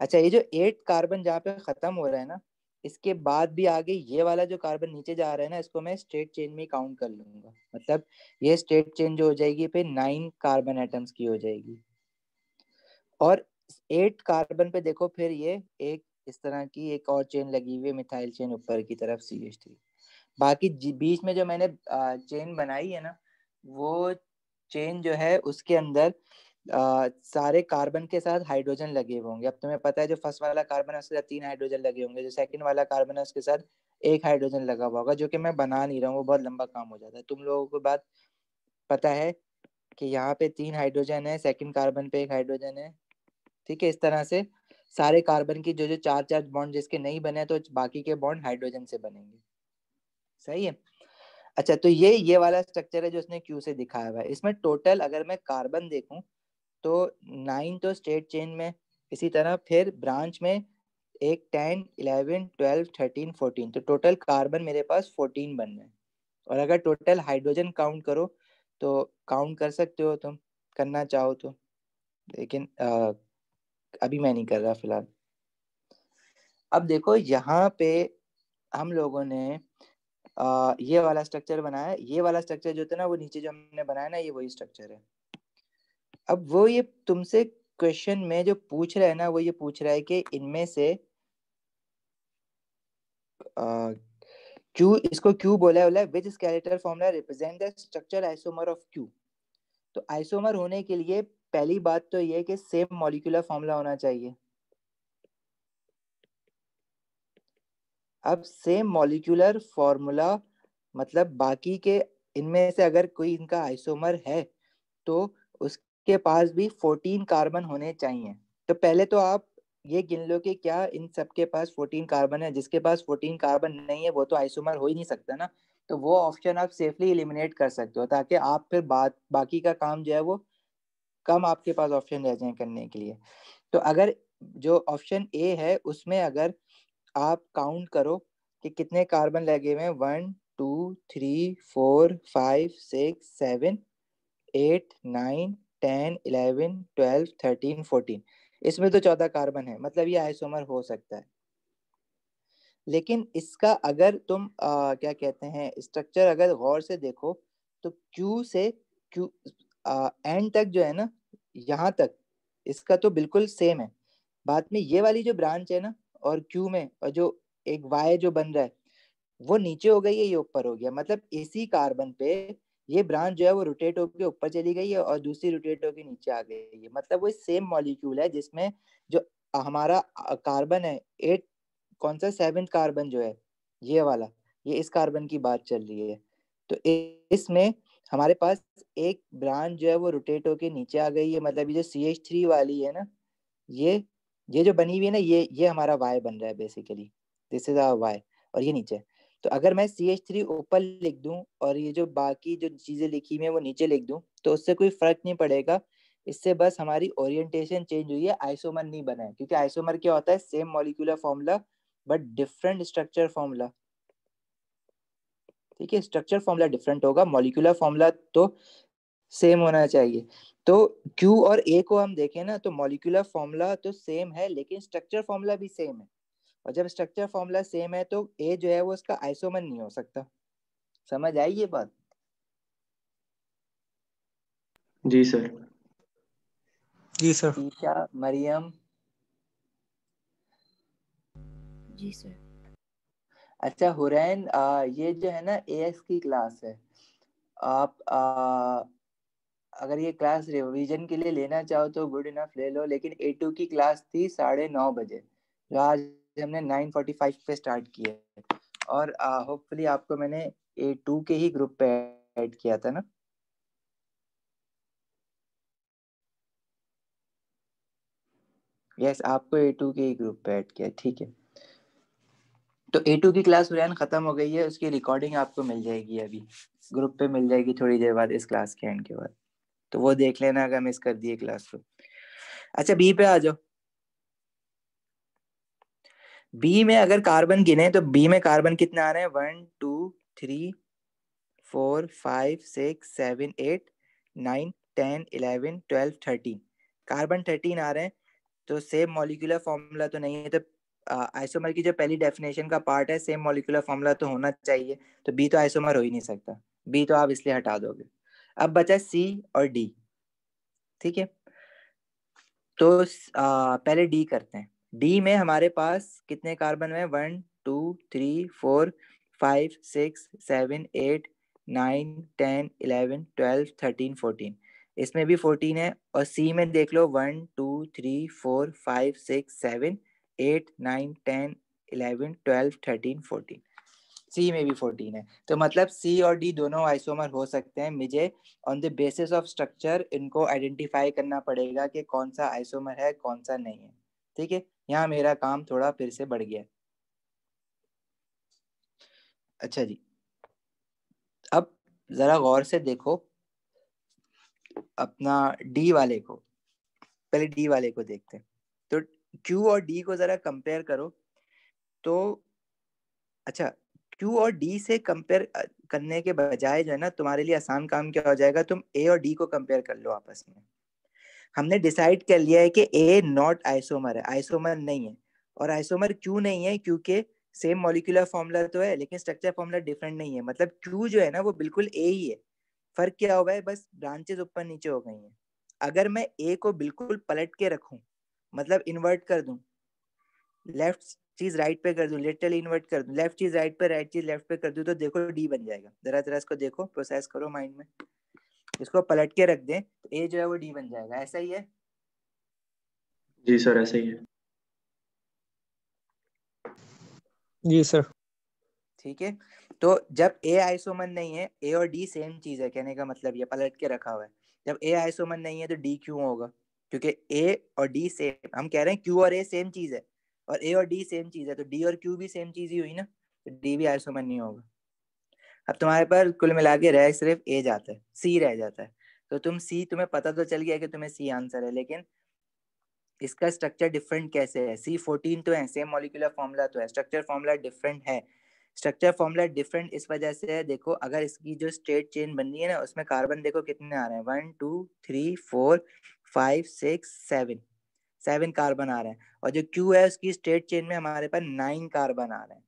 अच्छा, ये जो एट कार्बन जहाँ पे खत्म हो रहा है ना, इसके बाद भी आगे ये वाला जो कार्बन नीचे जा रहा है ना, इसको मैं स्ट्रेट चेन में काउंट कर लूंगा। मतलब ये स्ट्रेट चेन जो हो जाएगी फिर 9 कार्बन एटम्स की हो जाएगी। और 8 कार्बन पे देखो फिर ये एक इस तरह की एक और चेन लगी हुई है, मिथाइल चेन ऊपर की तरफ CH3। बाकी बीच में जो मैंने चेन बनाई है ना, वो चेन जो है उसके अंदर सारे कार्बन के साथ हाइड्रोजन लगे हुए होंगे। अब तुम्हें पता है जो फर्स्ट वाला कार्बन है उसके साथ 3 हाइड्रोजन लगे होंगे, जो सेकंड वाला कार्बन है उसके साथ एक हाइड्रोजन लगा हुआ होगा, जो कि मैं बना नहीं रहा हूँ, वो बहुत लंबा काम हो जाता है। तुम लोगों को बात पता है कि यहाँ पे 3 हाइड्रोजन है, सेकंड कार्बन पे एक हाइड्रोजन है। ठीक है, इस तरह से सारे कार्बन की जो जो चार चार बॉन्ड जिसके नहीं बने, तो बाकी के बॉन्ड हाइड्रोजन से बनेंगे। सही है। अच्छा, तो ये वाला स्ट्रक्चर है जो उसने क्यू से दिखाया हुआ है। इसमें टोटल अगर मैं कार्बन देखूं तो 9 तो स्ट्रेट चेन में, इसी तरह फिर ब्रांच में एक 10 11 12 13 14, तो टोटल कार्बन मेरे पास 14 बन रहे हैं। और अगर टोटल हाइड्रोजन काउंट करो तो काउंट कर सकते हो तुम, करना चाहो तो, लेकिन अभी मैं नहीं कर रहा फिलहाल। अब देखो यहाँ पे हम लोगों ने ये वाला स्ट्रक्चर बनाया है। ये वाला स्ट्रक्चर जो था ना, वो नीचे जो हमने बनाया ना, ये वही स्ट्रक्चर है। अब वो ये तुमसे क्वेश्चन में जो पूछ रहा है ना, वो ये पूछ रहा है कि इनमें से क्यू, इसको क्यू बोला है which skeletal formula represent the structure isomer of Q. तो आइसोमर होने के लिए पहली बात तो ये कि सेम मॉलिक्यूलर फॉर्मूला होना चाहिए। अब सेम मॉलिक्यूलर फॉर्मूला मतलब बाकी के इनमें से अगर कोई इनका आइसोमर है तो उसके पास भी 14 कार्बन होने चाहिए। तो पहले तो आप ये गिन लो कि क्या इन सबके पास 14 कार्बन है। जिसके पास 14 कार्बन नहीं है वो तो आइसोमर हो ही नहीं सकता ना। तो वो ऑप्शन आप सेफली एलिमिनेट कर सकते हो ताकि आप फिर बाकी का काम जो है वो कम आपके पास ऑप्शन रह जाए करने के लिए। तो अगर जो ऑप्शन ए है उसमें अगर आप काउंट करो कि कितने कार्बन लगे हुए हैं, 1 2 3 4 5 6 7 8 9 10 11 12 13 14, इसमें तो 14 कार्बन है, मतलब ये आइसोमर हो सकता है। लेकिन इसका अगर तुम क्या कहते हैं स्ट्रक्चर अगर गौर से देखो तो क्यू से क्यू एंड तक जो है ना, यहाँ तक इसका तो बिल्कुल सेम है। बाद में ये वाली जो ब्रांच है ना और क्यू में और जो एक वाई जो बन रहा है वो नीचे हो गई है, ये ऊपर हो गया। मतलब इसी कार्बन पे ये ब्रांच जो है वो रोटेट होकर ऊपर चली गई है और दूसरी रोटेट होकर नीचे आ गई है। मतलब वो सेम मॉलिक्यूल है जिसमें जो हमारा कार्बन है 8, कौन सा 7th कार्बन जो है ये वाला, ये इस कार्बन की बात चल रही है। तो इसमें हमारे पास एक ब्रांच जो है वो रोटेट होके नीचे आ गई है। मतलब ये जो CH3 वाली है ना, ये जो बनी हुई है ना, ये हमारा Y बन रहा है basically, this is our Y, और ये नीचे। तो अगर मैं CH3 ऊपर लिख दूं और ये जो बाकी जो चीजें लिखी हुई है वो नीचे लिख दूं तो उससे कोई फर्क नहीं पड़ेगा। इससे बस हमारी ओरिएंटेशन चेंज हुई है, आइसोमर नहीं बना है। क्योंकि आइसोमर क्या होता है, same molecular formula but different structure formula. ठीक है, स्ट्रक्चर फॉर्मूला डिफरेंट होगा, मॉलिक्यूलर फॉर्मूला तो सेम होना चाहिए। तो Q और A को हम देखें ना तो मॉलिक्यूलर फॉर्मूला तो सेम है लेकिन स्ट्रक्चर फॉर्मूला भी सेम है। और जब स्ट्रक्चर फॉर्मूला सेम है तो A जो है वो उसका आइसोमर नहीं हो सकता। समझ आई ये बात? जी सर। जी सर। ईशा, मरियम। जी सर। अच्छा हुरैन, ये जो है ना AX की क्लास है। आप अगर ये क्लास रिवीजन के लिए लेना चाहो तो गुड इनफ ले लो, लेकिन A2 की क्लास थी 9:30 जो आज हमने 9:45 पे स्टार्ट की है। और होपफुली आपको मैंने A2 के ही ग्रुप पे ऐड किया था ना। यस, आपको A2 के ही ग्रुप पे ऐड किया, ठीक है। तो A2 की क्लास हुरैन खत्म हो गई है, उसकी रिकॉर्डिंग आपको मिल जाएगी, अभी ग्रुप पे मिल जाएगी थोड़ी देर बाद, इस क्लास के एंड के बाद। तो वो देख लेना अगर मिस कर दिए क्लास को। अच्छा बी पे आ जाओ। बी में अगर कार्बन गिने तो बी में कार्बन कितने आ रहे हैं, 1 2 3 4 5 6 7 8 9 10 11 12 13, कार्बन 13 आ रहे हैं। तो सेम मॉलिक्यूलर फॉर्मूला तो नहीं है, तो आइसोमर की जो पहली डेफिनेशन का पार्ट है सेम मॉलिक्यूलर फॉर्मूला तो होना चाहिए। तो बी तो आइसोमर हो ही नहीं सकता, बी तो आप इसलिए हटा दोगे। अब बचा सी और डी। ठीक है, तो पहले डी करते हैं। डी में हमारे पास कितने कार्बन है, 1 2 3 4 5 6 7 8 9 10 11 12 13 14, इसमें भी 14 है। और सी में देख लो 1 2 3 4 5 6 7 8 9 10 11 12 13 14, सी में भी 14 है। तो मतलब सी और डी दोनों आइसोमर हो सकते हैं। मुझे on the basis of structure इनको आइडेंटिफाई करना पड़ेगा कि कौन सा आइसोमर है कौन सा नहीं है। ठीक है, यहाँ मेरा काम थोड़ा फिर से बढ़ गया। अच्छा जी, अब जरा गौर से देखो अपना डी वाले को। पहले डी वाले को देखते हैं। तो क्यू और डी को जरा कंपेयर करो। तो अच्छा, क्यू और डी से कंपेयर करने के बजाय जो है ना, तुम्हारे लिए आसान काम क्या हो जाएगा, तुम ए और डी को कंपेयर कर लो आपस में। हमने डिसाइड कर लिया है कि ए नॉट आइसोमर है, आइसोमर नहीं है। और आइसोमर क्यों नहीं है, क्योंकि सेम मॉलिक्यूलर फॉर्मूला तो है लेकिन स्ट्रक्चर फॉर्मूला डिफरेंट नहीं है। मतलब क्यू जो है ना वो बिल्कुल ए ही है, फर्क क्या हुआ है, बस ब्रांचेस ऊपर नीचे हो गई हैं। अगर मैं ए को बिल्कुल पलट के रखूं, मतलब इन्वर्ट कर दूं, लेफ्ट चीज राइट पे कर दूं, लिटरली इन्वर्ट कर दूं, लेफ्ट चीज राइट पे, राइट चीज लेफ्ट पे कर दूं, तो देखो डी बन जाएगा। जरा जरा इसको देखो, प्रोसेस करो माइंड में, इसको पलट के रख दें तो ए जो है वो डी बन जाएगा। ऐसा ही है? जी सर, ऐसा ही है। जी सर। ठीक है, तो जब ए आइसोमर नहीं है, ए और डी सेम चीज है, कहने का मतलब ये पलट के रखा हुआ है। जब ए आइसोमर नहीं है तो डी क्यों होगा? क्योंकि ए और डी सेम, हम कह रहे हैं क्यू और ए सेम चीज है, और ए और डी सेम चीज है, तो डी और क्यू भी सेम चीज ही हुई ना, तो डी भी आइसोमर नहीं होगा। अब तुम्हारे पास कुल मिला के रह सिर्फ ए जाता है, सी रह जाता है। तो तुम सी, तुम्हें पता तो चल गया कि तुम्हें सी आंसर है, लेकिन इसका स्ट्रक्चर डिफरेंट कैसे है? C14 तो है, सेम मॉलिक्यूलर फॉर्मूला तो है, स्ट्रक्चर फॉर्मूला डिफरेंट है। स्ट्रक्चर फॉर्मूला डिफरेंट इस वजह से है, देखो अगर इसकी जो स्टेट चेन बन रही है ना, उसमें कार्बन देखो कितने आ रहे हैं, 1 2 3 4 5 6 7, 7 कार्बन आ रहे हैं। और जो क्यू है उसकी स्टेट चेन में हमारे पास 9 कार्बन आ रहे हैं।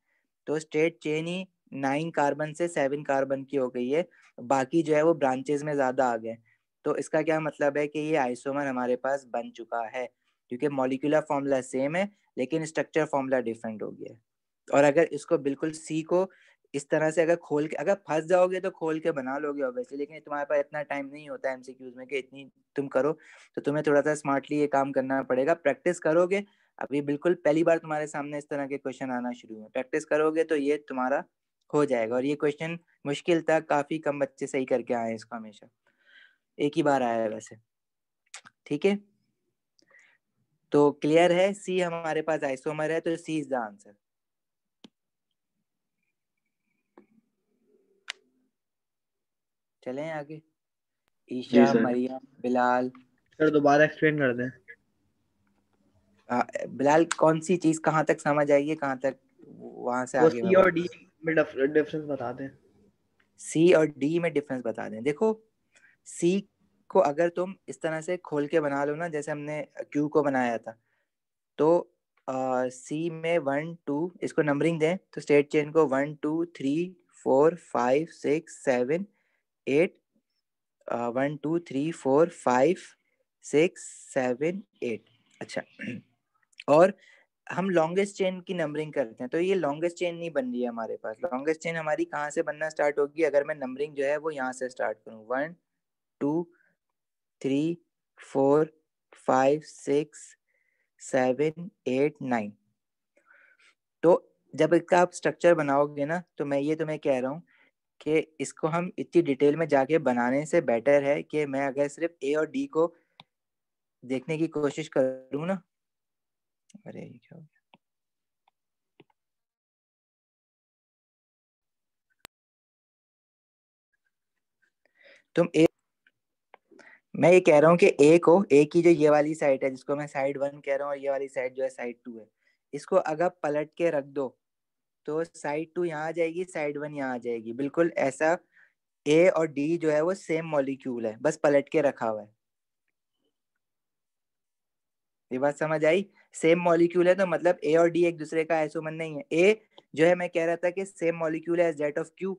तो स्टेट चेन ही 9 कार्बन से 7 कार्बन की हो गई है, बाकी जो है वो ब्रांचेस में ज्यादा आ गए। तो इसका क्या मतलब है कि ये आइसोमर हमारे पास बन चुका है, क्योंकि मॉलिक्यूलर फॉर्मूला सेम है लेकिन स्ट्रक्चर फॉर्मूला डिफरेंट हो गया है। और अगर इसको बिल्कुल सी को इस तरह से अगर खोल के, अगर फंस जाओगे तो खोल के बना लोगे ऑब्वियसली, लेकिन तुम्हारे पास इतना टाइम नहीं होता एमसीक्यूज में कि इतनी तुम करो, तो तुम्हें थोड़ा सा स्मार्टली ये काम करना पड़ेगा। प्रैक्टिस करोगे, अभी बिल्कुल पहली बार तुम्हारे सामने इस तरह के क्वेश्चन आना शुरू हुए, प्रैक्टिस करोगे तो ये तुम्हारा हो जाएगा। और ये क्वेश्चन मुश्किल था, काफी कम बच्चे सही करके आए इसको, हमेशा एक ही बार आया है वैसे। ठीक है, तो क्लियर है, सी हमारे पास आइसोमर है, तो सी इज द आंसर। चलें आगे, जी ईशा, सर। मरियम, बिलाल। सर दोबारा एक्सप्लेन कर दें। बिलाल कौन सी चीज कहाँ तक समझ आई है, कहाँ तक, वहां से वो आगे सी मैं और डी वापस। में डिफरेंस बता दें। सी और डी में डिफरेंस बता दें। देखो सी को अगर तुम इस तरह से खोल के बना लो ना, जैसे हमने क्यू को बनाया था, तो सी में 1 2, इसको नंबरिंग दें तो स्टेट चेन को 1 2 3 4 5 6 7 8, 1 2 3 4 5 6 7 8। अच्छा, और हम लॉन्गेस्ट चेन की नंबरिंग करते हैं, तो ये लॉन्गेस्ट चेन नहीं बन रही है हमारे पास। लॉन्गेस्ट चेन हमारी कहाँ से बनना स्टार्ट होगी? अगर मैं नंबरिंग जो है वो यहाँ से स्टार्ट करूँ, 1 2 3 4 5 6 7 8 9। तो जब इसका आप स्ट्रक्चर बनाओगे ना, तो मैं ये तुम्हें कह रहा हूँ कि इसको हम इतनी डिटेल में जाके बनाने से बेटर है कि मैं अगर सिर्फ ए और डी को देखने की कोशिश करूँ ना। अरे ये क्या हो गया? तुम ए, मैं ये कह रहा हूँ कि ए को, ए की जो ये वाली साइड है जिसको मैं साइड 1 कह रहा हूँ, और ये वाली साइड जो है साइड 2 है, इसको अगर पलट के रख दो तो साइड 2 यहाँ आ जाएगी, साइड 1 यहाँ आ जाएगी, बिल्कुल ऐसा। ए और डी जो है वो सेम मॉलिक्यूल है, बस पलट के रखा हुआ है। ये बात समझ आई? सेम मॉलिक्यूल है तो मतलब ए और डी एक दूसरे का आइसोमर नहीं है। ए जो है, मैं कह रहा था कि सेम मॉलिक्यूल है एज दैट ऑफ क्यू,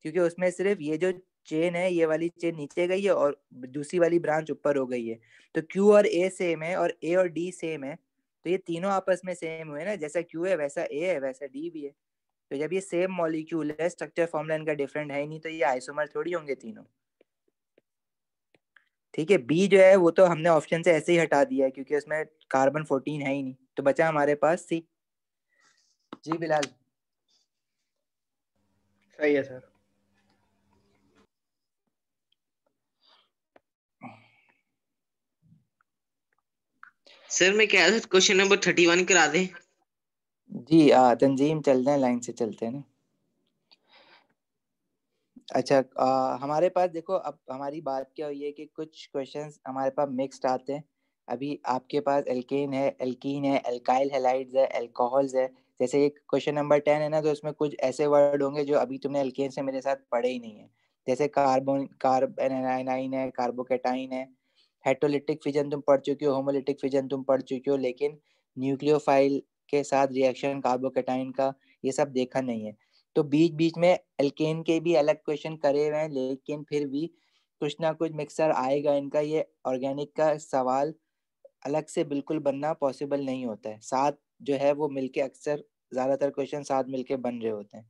क्योंकि उसमें सिर्फ ये जो चेन है, ये वाली चेन नीचे गई है और दूसरी वाली ब्रांच ऊपर हो गई है। तो क्यू और ए सेम है और ए और डी सेम है, तो ये तीनों आपस में सेम हुए ना, जैसा क्यू है वैसा ए है वैसा डी भी है। तो जब ये सेम मॉलिक्यूल है, स्ट्रक्चर फॉर्मूला इनका डिफरेंट है ही नहीं, तो ये आइसोमर थोड़ी होंगे तीनों। ठीक है, बी जो है वो तो हमने ऑप्शन से ऐसे ही हटा दिया है क्योंकि उसमें कार्बन 14 है ही नहीं, तो बचा हमारे पास सी। जी बिलाल। सही है सर। सर मैं कह रहा था क्वेश्चन नंबर 31 करा दें। जी तंजीम, चलते हैं, लाइन से चलते हैं ना। अच्छा, हमारे पास देखो, अब हमारी बात क्या हुई है कि कुछ क्वेश्चंस हमारे पास मिक्स्ड आते हैं। अभी आपके पास एल्केन है, एल्कीन है, एल्काइल हैलाइड्स है, अल्कोहल्स है। जैसे ये क्वेश्चन नंबर 10 है ना, तो उसमें कुछ ऐसे वर्ड होंगे जो अभी तुमने एल्केन से मेरे साथ पढ़े ही नहीं है। जैसे कार्बन, कार्बोनाइन है, कार्बोकेटाइन है। हेट्रोलिटिक फिजन तुम पढ़ चुके हो, होमोलिटिक फिजन तुम पढ़ चुके हो, लेकिन न्यूक्लियोफाइल के साथ रिएक्शन कार्बोकेटाइन का ये सब देखा नहीं है। तो बीच बीच में एल्केन के भी अलग क्वेश्चन करे हुए हैं, लेकिन फिर भी कुछ ना कुछ मिक्सर आएगा इनका। ये ऑर्गेनिक का सवाल अलग से बिल्कुल बनना पॉसिबल नहीं होता है। 7 जो है वो मिलके अक्सर ज्यादातर क्वेश्चन साथ मिलके बन रहे होते हैं।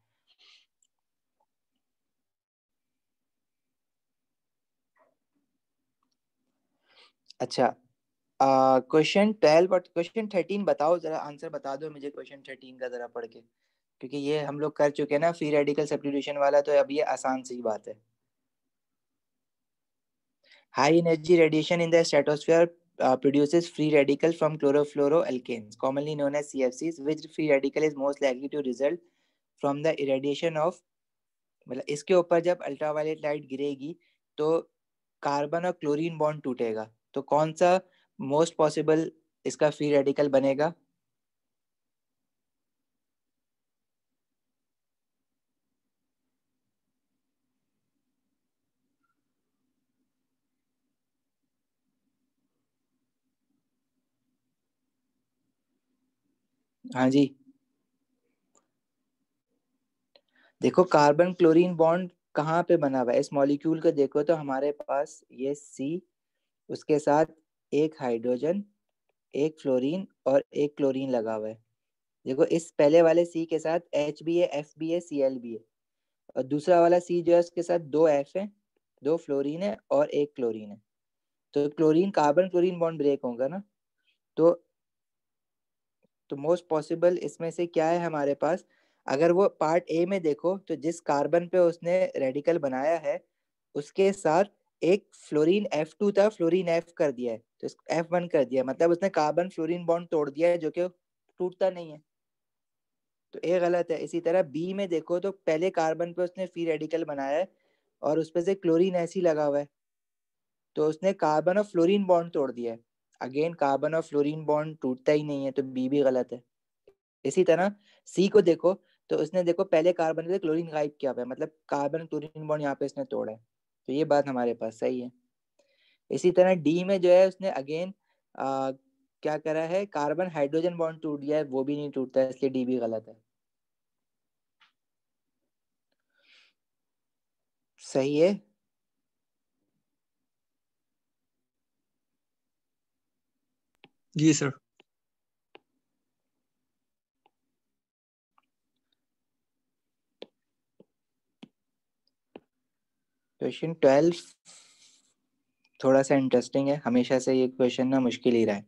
अच्छा, क्वेश्चन 12 और क्वेश्चन 13 बताओ जरा, आंसर बता दो मुझे क्वेश्चन 13 का जरा पढ़ के, क्योंकि ये हम लोग कर चुके हैं ना फ्री रेडिकल सब्स्टिट्यूशन वाला, तो अब ये आसान सी बात है। High energy radiation in the stratosphere produces free radical from chlorofluoroalkanes commonly known as CFCs, which free radical is most likely to result from the irradiation of, मतलब इसके ऊपर जब अल्ट्रावायलेट लाइट गिरेगी तो कार्बन और क्लोरीन बॉन्ड टूटेगा, तो कौन सा मोस्ट पॉसिबल इसका फ्री रेडिकल बनेगा? हाँ जी, देखो कार्बन क्लोरीन बॉन्ड कहाँ पे बना हुआ है इस मॉलिक्यूल को, देखो तो हमारे पास ये C, उसके साथ एक हाइड्रोजन, एक फ्लोरीन और एक क्लोरीन लगा हुआ है। देखो इस पहले वाले C के साथ H भी है, F भी है, Cl भी है, और दूसरा वाला C जो है उसके साथ दो F है, दो फ्लोरीन है और एक क्लोरीन है। तो chlorine carbon chlorine bond break होगा ना, तो मोस्ट पॉसिबल इसमें से क्या है हमारे पास? अगर वो पार्ट ए में देखो तो जिस कार्बन पे उसने रेडिकल बनाया है उसके साथ एक फ्लोरीन F2 था, फ्लोरीन F कर दिया है, तो F1 कर दिया, मतलब उसने कार्बन फ्लोरीन बॉन्ड तोड़ दिया है जो कि टूटता नहीं है, तो ए गलत है। इसी तरह बी में देखो तो पहले कार्बन पे उसने फ्री रेडिकल बनाया है और उसपे से क्लोरीन ऐसी लगा हुआ है, तो उसने कार्बन और फ्लोरीन बॉन्ड तोड़ दिया है। अगेन कार्बन और फ्लोरीन बॉन्ड टूटता ही नहीं है, तो बी भी गलत है। इसी तरह सी को देखो तो उसने देखो पहले कार्बन से क्लोरीन गायब किया हुआ है, मतलब कार्बन क्लोरीन बॉन्ड यहाँ पे इसने तोड़ा है, तो ये बात हमारे पास सही है। इसी तरह डी में जो है उसने अगेन क्या करा है, कार्बन हाइड्रोजन बॉन्ड टूट दिया है, वो भी नहीं टूटता है, इसलिए डी भी गलत है। सही है। जी सर। क्वेश्चन 12 थोड़ा सा इंटरेस्टिंग है, हमेशा से ये क्वेश्चन ना मुश्किल ही रहा है।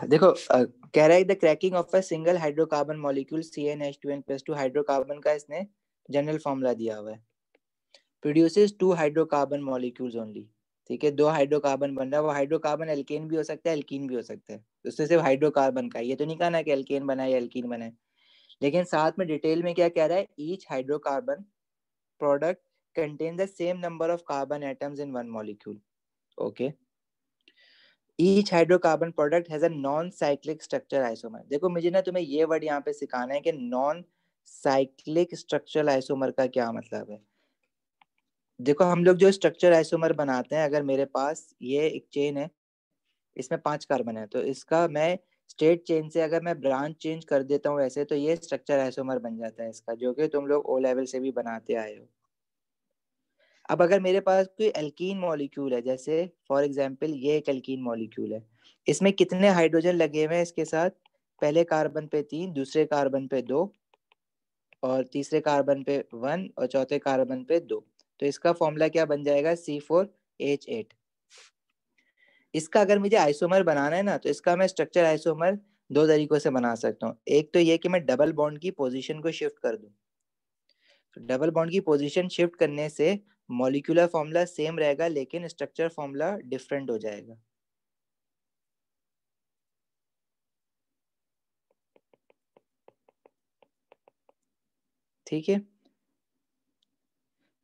देखो कह रहा है the cracking of a single hydrocarbon molecule CnH2n+2 hydrocarbon का इसने जनरल फॉर्मूला दिया हुआ है। प्रोड्यूसेस 2 हाइड्रोकार्बन मॉलिक्यूल्स ओनली, ठीक है, दो हाइड्रोकार्बन बन रहा है, वो हाइड्रोकार्बन एल्केन भी हो सकता है, एल्कीन भी हो सकता है, उससे सिर्फ हाइड्रोकार्बन का, ये तो नहीं कहा ना कि एल्केन बना है या एल्कीन बना है। लेकिन साथ में डिटेल में क्या कह रहा है, each hydrocarbon product contain the same number of carbon atoms in one molecule. Okay, each hydrocarbon product has a non cyclic structure isomer. देखो मुझे ना तुम्हें ये वर्ड यहाँ पे सिखाना है कि नॉन साइक्लिक स्ट्रक्चरल आइसोमर का क्या मतलब है। देखो हम लोग जो स्ट्रक्चर आइसोमर बनाते हैं, अगर मेरे पास ये एक चेन है, इसमें 5 कार्बन है, तो इसका मैं स्ट्रेट चेन से अगर मैं ब्रांच चेंज कर देता हूँ ऐसे, तो ये स्ट्रक्चर आइसोमर बन जाता है इसका, जो कि तुम लोग ओ लेवल से भी बनाते आए हो। अब अगर मेरे पास कोई एल्कीन मॉलिक्यूल है, जैसे फॉर एग्जांपल ये एक एल्कीन मॉलिक्यूल है, इसमें कितने हाइड्रोजन लगे हुए हैं इसके साथ? पहले कार्बन पे 3, दूसरे कार्बन पे 2, और तीसरे कार्बन पे 1, और चौथे कार्बन पे 2, तो इसका फॉर्मूला क्या बन जाएगा? C4H8। इसका अगर मुझे आइसोमर बनाना है ना, तो इसका मैं स्ट्रक्चर आइसोमर दो तरीकों से बना सकता हूँ। एक तो ये कि मैं डबल बॉन्ड की पोजीशन को शिफ्ट कर दूं, तो डबल बॉन्ड की पोजीशन शिफ्ट करने से मॉलिक्यूलर फॉर्मूला सेम रहेगा लेकिन स्ट्रक्चर फॉर्मूला डिफरेंट हो जाएगा। ठीक है,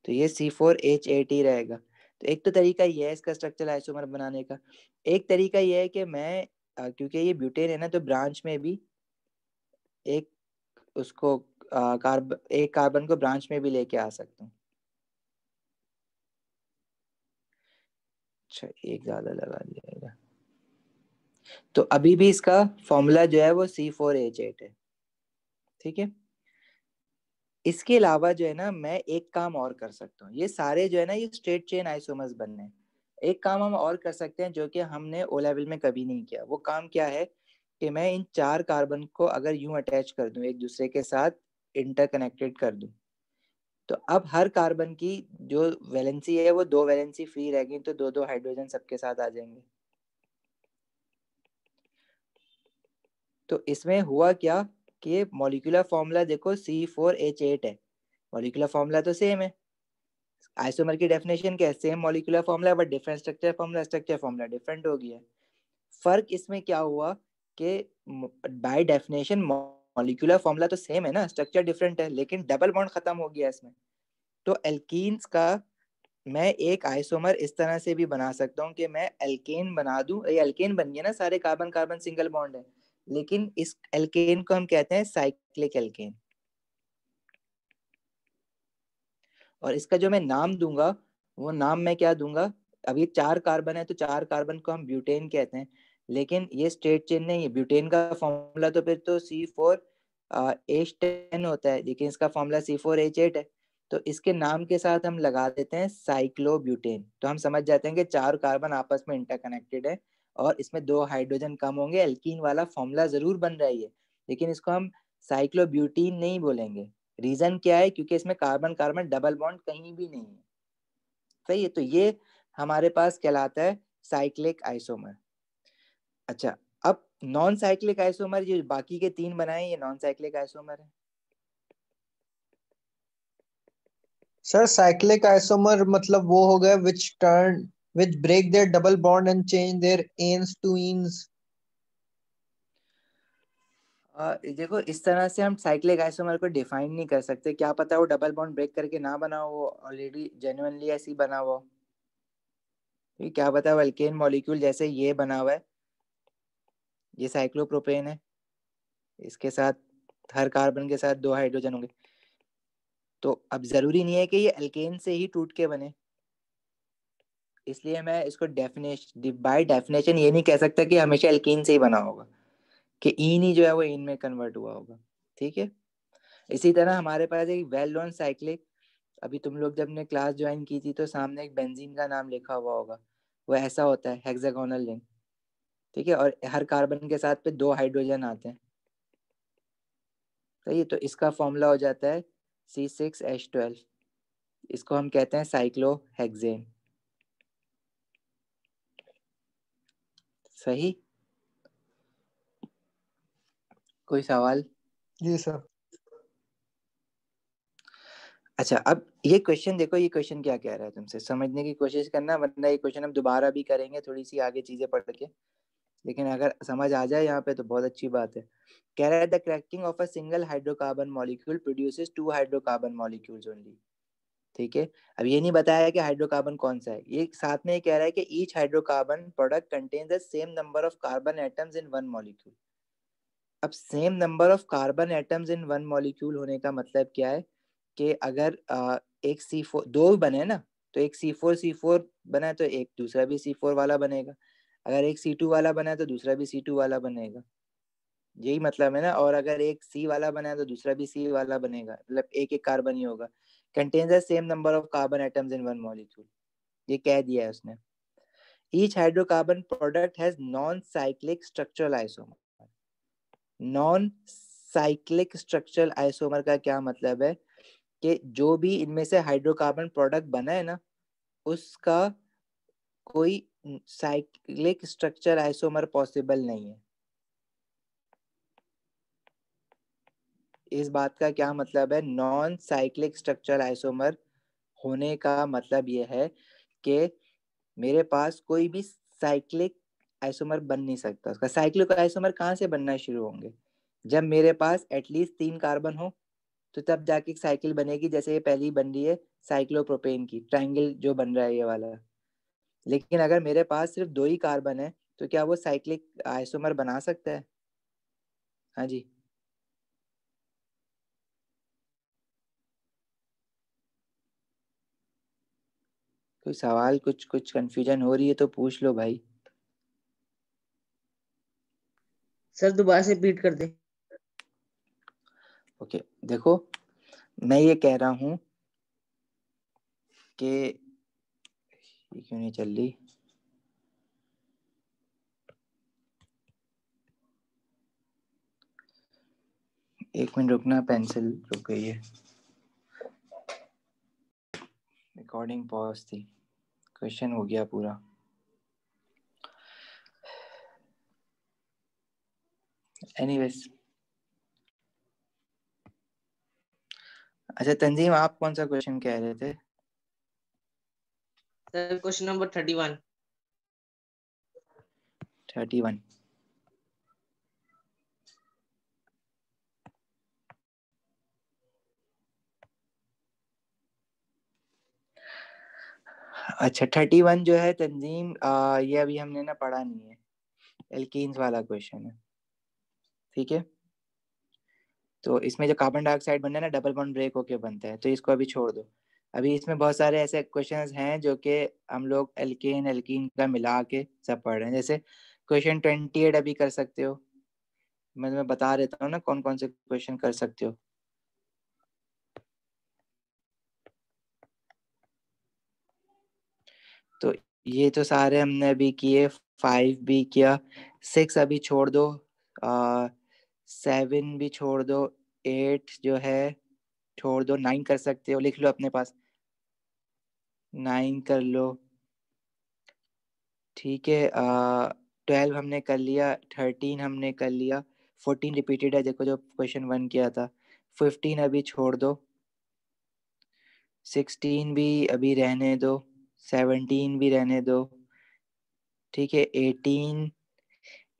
तो ये C4H8 ही रहेगा। तो एक तो तरीका ये है इसका स्ट्रक्चर आइसोमर बनाने का। एक तरीका ये है कि मैं क्योंकि ये ब्यूटेन है ना, तो ब्रांच में भी एक उसको एक कार्बन को ब्रांच में भी लेके आ सकता हूँ। अच्छा, एक ज्यादा लगा दिया, तो अभी भी इसका फॉर्मूला जो है वो C4H8 है। ठीक है, इसके अलावा जो है ना मैं एक काम और कर सकता हूँ, ये सारे जो है ना ये स्ट्रेट चेन आइसोमर्स बनने, एक काम हम और कर सकते हैं जो कि हमने ओ लेवल में कभी नहीं किया। वो काम क्या है कि मैं इन 4 कार्बन को अगर यूं अटैच कर दूं, एक दूसरे के साथ इंटरकनेक्टेड कर दूं, तो अब हर कार्बन की जो वैलेंसी है वो 2 वैलेंसी फ्री रहेगी, तो 2 हाइड्रोजन सबके साथ आ जाएंगे। तो इसमें हुआ क्या कि मॉलिक्यूलर फॉर्मूला देखो C4H8 है, मॉलिक्यूलर फॉर्मूला तो सेम है, आइसोमर की डेफिनेशन क्या है, same molecular formula but different structure formula, structure formula different हो गया। फर्क इसमें क्या हुआ कि बाय डेफिनेशन मॉलिक्यूलर फॉर्मूला तो सेम है ना, स्ट्रक्चर डिफरेंट है, लेकिन डबल बॉन्ड खत्म हो गया इसमें। तो एल्कीन्स का मैं एक आइसोमर इस तरह से भी बना सकता हूँ कि मैं एल्केन बना दूं, ये एल्केन बन गया ना, सारे कार्बन कार्बन सिंगल बॉन्ड है, लेकिन इस एल्केन को हम कहते हैं साइक्लिक एल्केन। और इसका जो मैं नाम दूंगा वो नाम मैं क्या दूंगा, अब ये 4 कार्बन है तो 4 कार्बन को हम ब्यूटेन कहते हैं, लेकिन ये स्ट्रेट चेन नहीं है, ब्यूटेन का फॉर्मूला तो फिर तो C4H10 होता है, लेकिन इसका फॉर्मूला C4H8 है, तो इसके नाम के साथ हम लगा देते हैं साइक्लोब्यूटेन, तो हम समझ जाते हैं कि 4 कार्बन आपस में इंटरकनेक्टेड है और इसमें 2 हाइड्रोजन कम होंगे, एल्कीन वाला फॉर्मूला जरूर बन रही है, लेकिन इसको हम साइक्लोब्यूटीन नहीं बोलेंगे। रीजन क्या है, क्योंकि इसमें कार्बन कार्बन डबल बॉन्ड कहीं भी नहीं है, सही है, तो ये हमारे पास कहलाता है साइक्लिक आइसोमर। अच्छा, अब नॉन साइक्लिक आइसोमर, जो बाकी के 3 बनाए ये नॉन साइक्लिक आइसोमर है। सर साइक्लिक आइसोमर मतलब वो हो गया which break their double bond and change their anes to enes। देखो इस तरह से हम साइक्लिक आइसोमर को डिफाइन नहीं कर सकते, क्या पता वो डबल बॉन्ड ब्रेक करके ना बना हो, ऑलरेडी जेन्युइनली ऐसी बना हुआ हो, क्या पता वो अल्केन मॉलिक्यूल जैसे ये बना हुआ है, ये साइक्लोप्रोपेन है, इसके साथ हर कार्बन के साथ 2 हाइड्रोजन होंगे, तो अब जरूरी नहीं है कि ये अल्केन से ही टूट के बने, इसलिए मैं इसको डेफिनेशन बाय डेफिनेशन ये नहीं कह सकता कि हमेशा एल्कीन से ही बना होगा, कि ईन ही जो है वो इन में कन्वर्ट हुआ होगा, ठीक है। इसी तरह हमारे पास एक वेल नोन साइक्लिक, अभी तुम लोग जब ने क्लास ज्वाइन की थी तो सामने एक बेंजीन का नाम लिखा हुआ होगा, वो ऐसा होता है हेक्सागोनल रिंग, ठीक है, और हर कार्बन के साथ पे 2 हाइड्रोजन आते हैं, सही है, तो इसका फॉर्मूला हो जाता है C6H12, इसको हम कहते हैं साइक्लोहेक्सेन, सही। कोई सवाल? जी सर। अच्छा, अब ये क्वेश्चन देखो, ये क्वेश्चन क्या कह रहा है, तुमसे समझने की कोशिश करना, वरना ये क्वेश्चन हम दोबारा भी करेंगे थोड़ी सी आगे चीजें पढ़ के, लेकिन अगर समझ आ जाए यहाँ पे तो बहुत अच्छी बात है। कह रहा है the cracking of a single hydrocarbon molecule produces 2 hydrocarbon molecules only, ठीक है। अब ये नहीं बताया कि हाइड्रोकार्बन कौन सा है, ये साथ में ये कह रहा है कि each hydrocarbon product contains the same number of carbon atoms in one molecule. अब same number of carbon atoms in one molecule होने का मतलब क्या है कि अगर एक C4 2 बने ना, तो एक C4 बना है तो एक दूसरा भी C4 वाला बनेगा, अगर एक C2 वाला बना है तो दूसरा भी C2 वाला बनेगा, यही मतलब है ना, और अगर एक C वाला बना है तो दूसरा भी C वाला बनेगा, मतलब एक एक कार्बन ही होगा। Contains the same number of carbon atoms in one molecule, ये कह दिया है उसने। Each hydrocarbon product has non cyclic structural isomer. Non cyclic structural isomer का क्या मतलब है कि जो भी इनमें से हाइड्रोकार्बन प्रोडक्ट बना है ना, उसका कोई साइक्लिक स्ट्रक्चर आइसोमर पॉसिबल नहीं है। इस बात का क्या मतलब है, नॉन साइक्लिक स्ट्रक्चर आइसोमर होने का मतलब यह है कि मेरे पास कोई भी साइक्लिक आइसोमर बन नहीं सकता। उसका साइक्लिक आइसोमर कहाँ से बनना शुरू होंगे, जब मेरे पास एटलीस्ट 3 कार्बन हो, तो तब जाके एक साइकिल बनेगी, जैसे ये पहली बन रही है साइक्लोप्रोपेन की, ट्रायंगल जो बन रहा है ये वाला। लेकिन अगर मेरे पास सिर्फ 2 ही कार्बन है तो क्या वो साइक्लिक आइसोमर बना सकता है? हाँ जी, कोई सवाल, कुछ कुछ कंफ्यूजन हो रही है तो पूछ लो भाई। सर दोबारा से रिपीट कर दे। ओके, देखो मैं ये कह रहा हूँ कि ये क्यों नहीं चल रही, एक मिनट रुकना, पेंसिल रुक गई है, रिकॉर्डिंग पॉज थी, क्वेश्चन हो गया पूरा। एनीवेज, अच्छा तंजीम आप कौन सा क्वेश्चन कह रहे थे? Sir question number 31। 31। अच्छा 31 जो है तंजीम, ये अभी हमने ना पढ़ा नहीं है, एल्कीन्स वाला क्वेश्चन है, ठीक है। तो इसमें जो कार्बन डाइऑक्साइड बनता है ना, डबल बॉन्ड ब्रेक होके बनता है, तो इसको अभी छोड़ दो। अभी इसमें बहुत सारे ऐसे क्वेश्चंस हैं जो कि हम लोग एल्केन एल्कीन का मिला के सब पढ़ रहे हैं। जैसे क्वेश्चन 28 अभी कर सकते हो, मैं बता देता हूँ ना कौन कौन से क्वेश्चन कर सकते हो। तो ये तो सारे हमने अभी किए, 5 भी किया, 6 अभी छोड़ दो, 7 भी छोड़ दो, 8 जो है छोड़ दो, 9 कर सकते हो, लिख लो अपने पास, 9 कर लो, ठीक है। 12 हमने कर लिया, 13 हमने कर लिया, 14 रिपीटेड है, देखो जो क्वेश्चन 1 किया था। 15 अभी छोड़ दो, 16 भी अभी रहने दो, 17 भी रहने दो, ठीक है।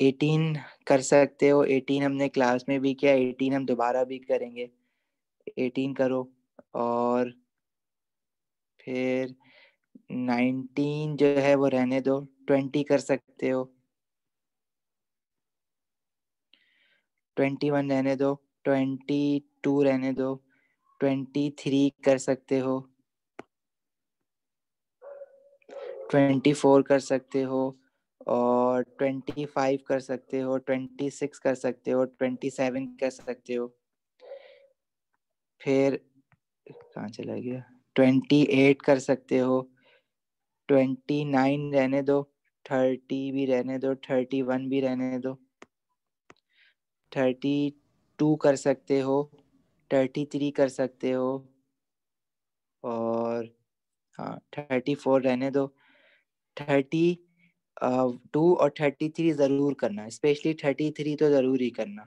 18 कर सकते हो, 18 हमने क्लास में भी किया, 18 हम दोबारा भी करेंगे, 18 करो। और फिर 19 जो है वो रहने दो, 20 कर सकते हो, 21 रहने दो, 22 रहने दो, 23 कर सकते हो, 24 कर सकते हो, और 25 कर सकते हो, 26 कर सकते हो, 27 कर सकते हो। फिर कहाँ चला गया, 28 कर सकते हो, 29 रहने दो, 30 भी रहने दो, 31 भी रहने दो, 32 कर सकते हो, 33 कर सकते हो, और हाँ 34 रहने दो। 32 और 33 जरूर करना, स्पेशली 33 तो जरूर ही करना।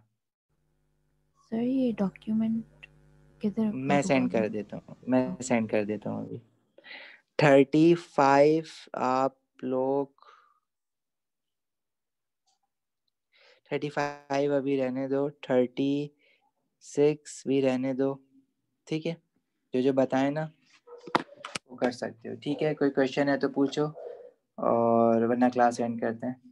सर ये डॉक्यूमेंट किधर मैं अपलोड सेंड होगा कर अभी? देता हूँ, मैं सेंड कर देता हूँ अभी। 35 आप लोग, 35 अभी रहने दो, 36 भी रहने दो, ठीक है। जो बताए ना वो कर सकते हो, ठीक है। कोई क्वेश्चन है तो पूछो, और वरना क्लास एंड करते हैं।